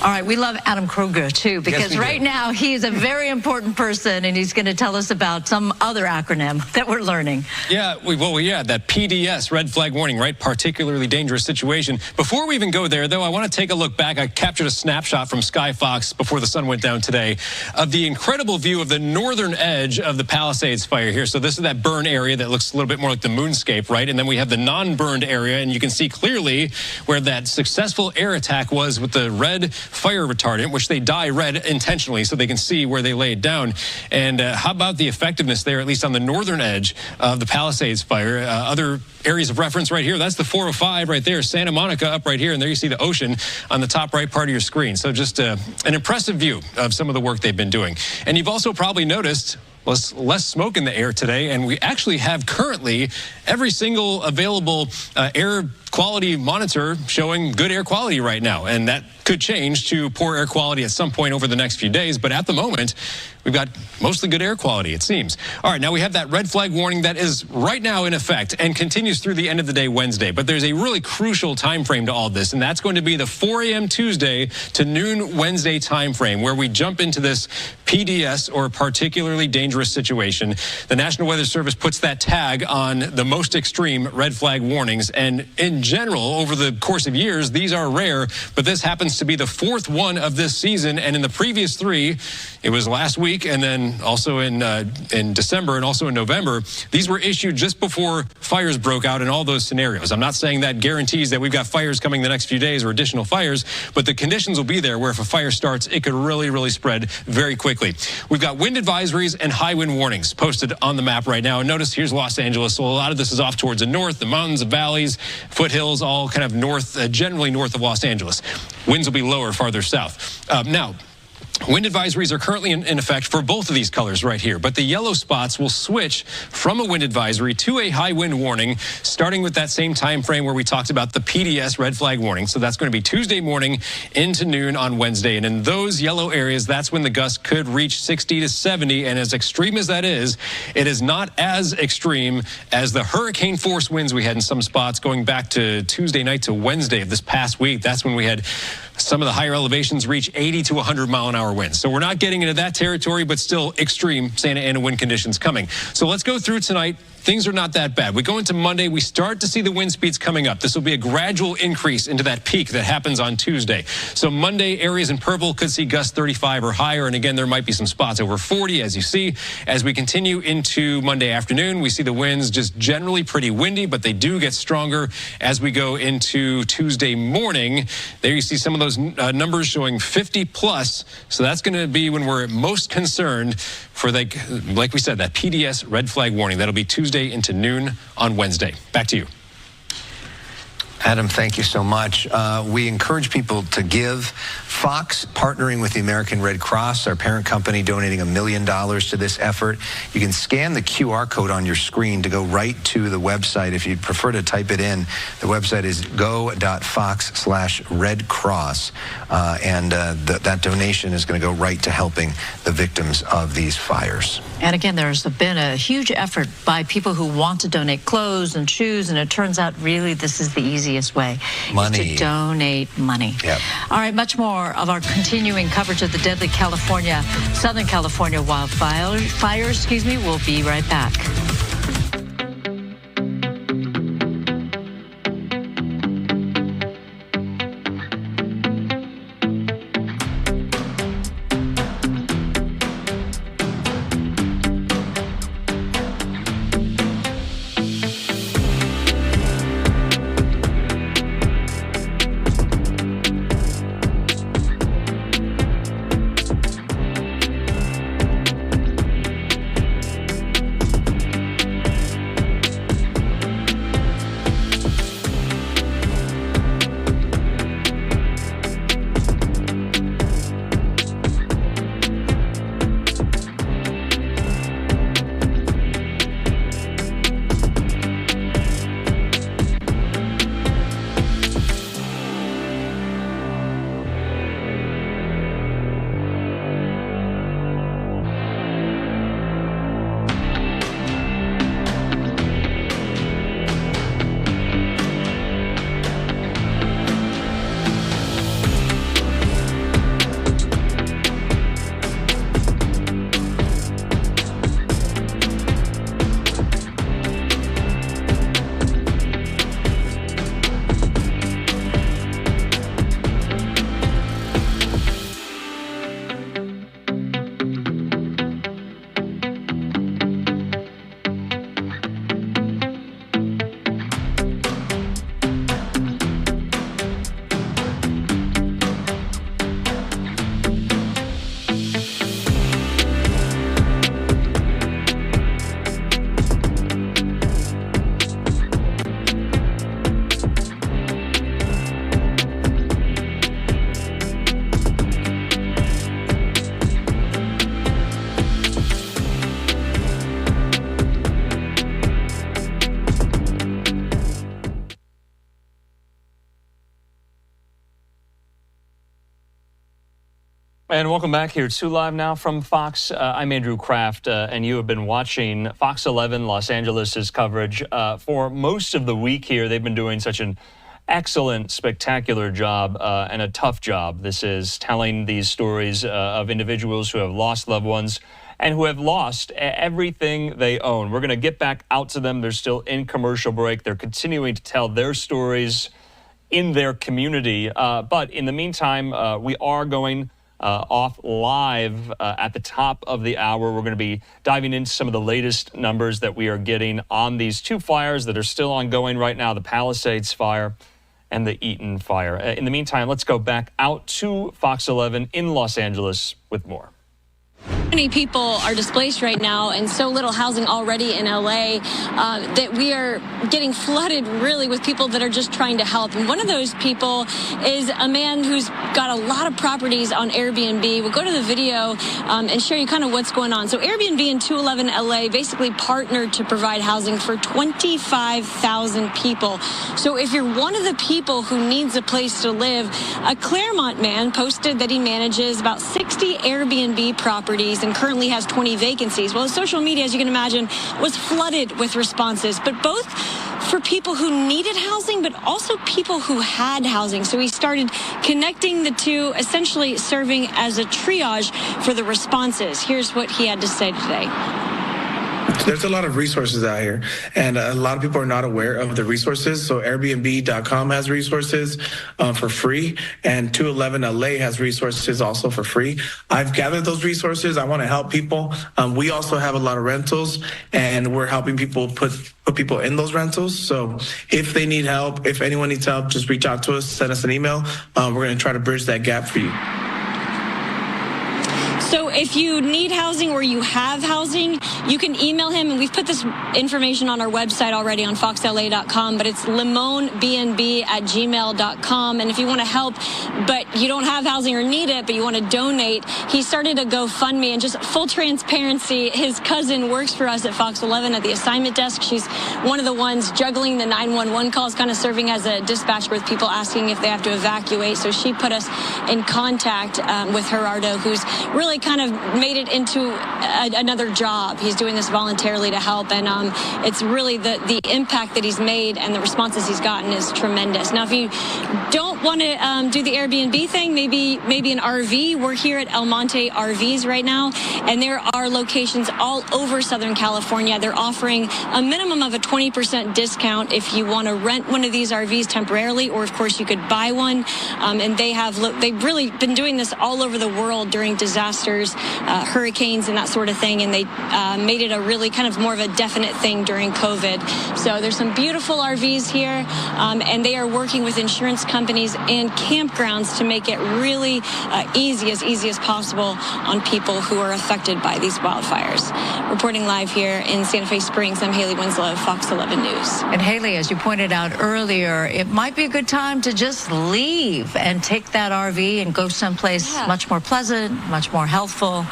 All right, we love Adam Kruger, too, because right now he's a very important person, and he's going to tell us about some other acronym that we're learning. Yeah, that PDS, red flag warning, right? Particularly dangerous situation. Before we even go there, though, I want to take a look back. I captured a snapshot from Sky Fox before the sun went down today of the incredible view of the northern edge of the Palisades fire here. So this is that burn area that looks a little bit more like the moonscape, right? And then we have the non-burned area, and you can see clearly where that successful air attack was with the red fire retardant, which they dye red intentionally so they can see where they lay it down. And how about the effectiveness there, at least on the northern edge of the Palisades fire? Other areas of reference right here, that's the 405 right there, Santa Monica up right here, and there you see the ocean on the top right part of your screen. So just an impressive view of some of the work they've been doing. And you've also probably noticed less smoke in the air today, and we actually have currently every single available air quality monitor showing good air quality right now, and that could change to poor air quality at some point over the next few days, but at the moment we've got mostly good air quality, it seems. All right, now we have that red flag warning that is right now in effect and continues through the end of the day Wednesday, but there's a really crucial time frame to all this, and that's going to be the 4 a.m. Tuesday to noon Wednesday time frame, where we jump into this PDS, or particularly dangerous situation. The National Weather Service puts that tag on the most extreme red flag warnings, and in general, over the course of years, these are rare, but this happens to be the 4th one of this season, and in the previous 3, it was last week, and then also in December and also in November, these were issued just before fires broke out in all those scenarios. I'm not saying that guarantees that we've got fires coming the next few days or additional fires, but the conditions will be there where if a fire starts, it could really spread very quickly. We've got wind advisories and high wind warnings posted on the map right now. And notice here's Los Angeles, so a lot of this is off towards the north, the mountains, the valleys, foothills, all kind of north, generally north of Los Angeles. Winds will be lower farther south. Now, wind advisories are currently in effect for both of these colors right here, but the yellow spots will switch from a wind advisory to a high wind warning, starting with that same time frame where we talked about the PDS red flag warning. So that's going to be Tuesday morning into noon on Wednesday. And in those yellow areas, that's when the gusts could reach 60 to 70. And as extreme as that is, it is not as extreme as the hurricane force winds we had in some spots going back to Tuesday night to Wednesday of this past week. That's when we had some of the higher elevations reach 80 to 100 mile an hour mile-per-hour winds. So we're not getting into that territory, but still extreme Santa Ana wind conditions coming. So let's go through tonight. Things are not that bad. We go into Monday, we start to see the wind speeds coming up. This will be a gradual increase into that peak that happens on Tuesday. So Monday, areas in purple could see gusts 35 or higher. And again, there might be some spots over 40, as you see. As we continue into Monday afternoon, we see the winds just generally pretty windy, but they do get stronger as we go into Tuesday morning. There you see some of those numbers showing 50 plus. So that's going to be when we're most concerned for, like we said, that PDS red flag warning. That'll be Tuesday into noon on Wednesday. Back to you. Adam, thank you so much. We encourage people to give. Fox, partnering with the American Red Cross, our parent company, donating $1 million to this effort. You can scan the QR code on your screen to go right to the website. If you'd prefer to type it in, the website is go.fox/Red Cross. That donation is going to go right to helping the victims of these fires. And again, there's been a huge effort by people who want to donate clothes and shoes, and it turns out really this is the easiest way. Money. Is to donate money. Yep. All right, much more of our continuing coverage of the deadly Southern California wildfires. We'll be right back. And welcome back here to Live Now from Fox. I'm Andrew Kraft, and you have been watching Fox 11 Los Angeles' coverage for most of the week here. They've been doing such an excellent, spectacular job and a tough job. This is telling these stories of individuals who have lost loved ones and who have lost everything they own. We're going to get back out to them. They're still in commercial break. They're continuing to tell their stories in their community. But in the meantime, we are going off live at the top of the hour. We're going to be diving into some of the latest numbers that we are getting on these two fires that are still ongoing right now, the Palisades fire and the Eaton fire. In the meantime, let's go back out to Fox 11 in Los Angeles with more. Many people are displaced right now and so little housing already in LA that we are getting flooded really with people that are just trying to help. And one of those people is a man who's got a lot of properties on Airbnb. We'll go to the video and show you kind of what's going on. So Airbnb in 211 LA basically partnered to provide housing for 25,000 people. So if you're one of the people who needs a place to live, a Claremont man posted that he manages about 60 Airbnb properties and currently has 20 vacancies. Well, social media, as you can imagine, was flooded with responses. But both for people who needed housing, but also people who had housing. So he started connecting the two, essentially serving as a triage for the responses. Here's what he had to say today. There's a lot of resources out here, and a lot of people are not aware of the resources. So Airbnb.com has resources for free, and 211 LA has resources also for free. I've gathered those resources. I want to help people. We also have a lot of rentals, and we're helping people put people in those rentals. So if they need help, if anyone needs help, just reach out to us, send us an email. We're going to try to bridge that gap for you. So if you need housing or you have housing, you can email him, and we've put this information on our website already on foxla.com, but it's limonbnb@gmail.com. And if you want to help, but you don't have housing or need it, but you want to donate, he started a GoFundMe. And just full transparency, his cousin works for us at Fox 11 at the assignment desk. She's one of the ones juggling the 911 calls, kind of serving as a dispatcher with people asking if they have to evacuate. So she put us in contact with Gerardo, who's really kind of made it into another job. He's doing this voluntarily to help, and it's really the impact that he's made and the responses he's gotten is tremendous. Now, if you don't want to do the Airbnb thing, maybe an RV. We're here at El Monte RVs right now, and there are locations all over Southern California. They're offering a minimum of a 20% discount if you want to rent one of these RVs temporarily, or of course you could buy one. And they've really been doing this all over the world during disasters, hurricanes and that sort of thing, and they made it a really kind of more of a definite thing during COVID. So there's some beautiful RVs here, and they are working with insurance companies and campgrounds to make it really easy as possible on people who are affected by these wildfires. Reporting live here in Santa Fe Springs, I'm Haley Winslow, Fox 11 News. And Haley, as you pointed out earlier, it might be a good time to just leave and take that RV and go someplace much more pleasant, much more helpful.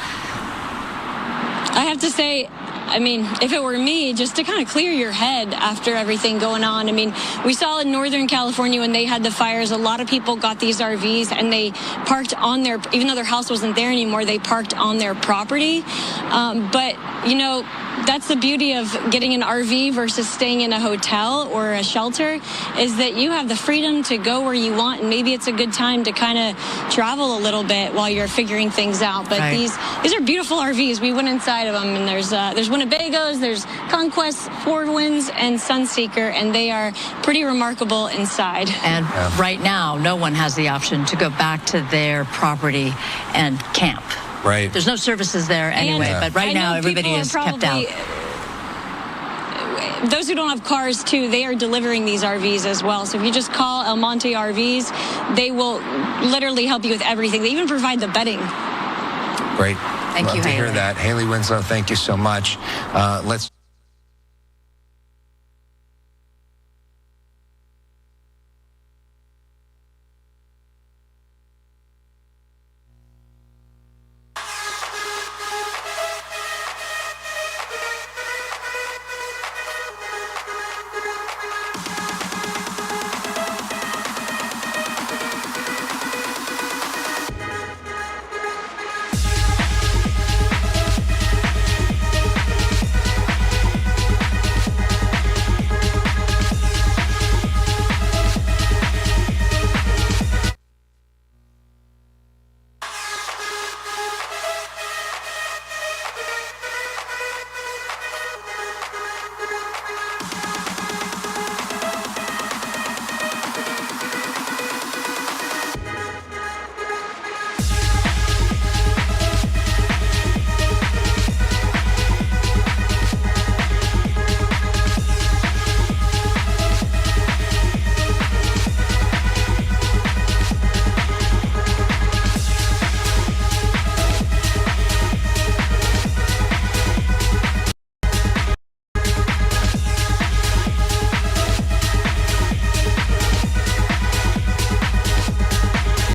I have to say, I mean, if it were me, just to kind of clear your head after everything going on. I mean, we saw in Northern California when they had the fires, a lot of people got these RVs and they parked on their, even though their house wasn't there anymore, they parked on their property. But, you know, that's the beauty of getting an RV versus staying in a hotel or a shelter, is that you have the freedom to go where you want, and maybe it's a good time to kind of travel a little bit while you're figuring things out. But these are beautiful RVs. We went inside of them, and there's Winnebagos, there's Conquest, Four Winds, and Sunseeker, and they are pretty remarkable inside. And right now, no one has the option to go back to their property and camp. Right. There's no services there anyway, but right now everybody is kept out. Those who don't have cars, too, they are delivering these RVs as well. So if you just call El Monte RVs, they will literally help you with everything. They even provide the bedding. Great. Thank you, Love to Haley. hear that. Haley Winslow, thank you so much. Let's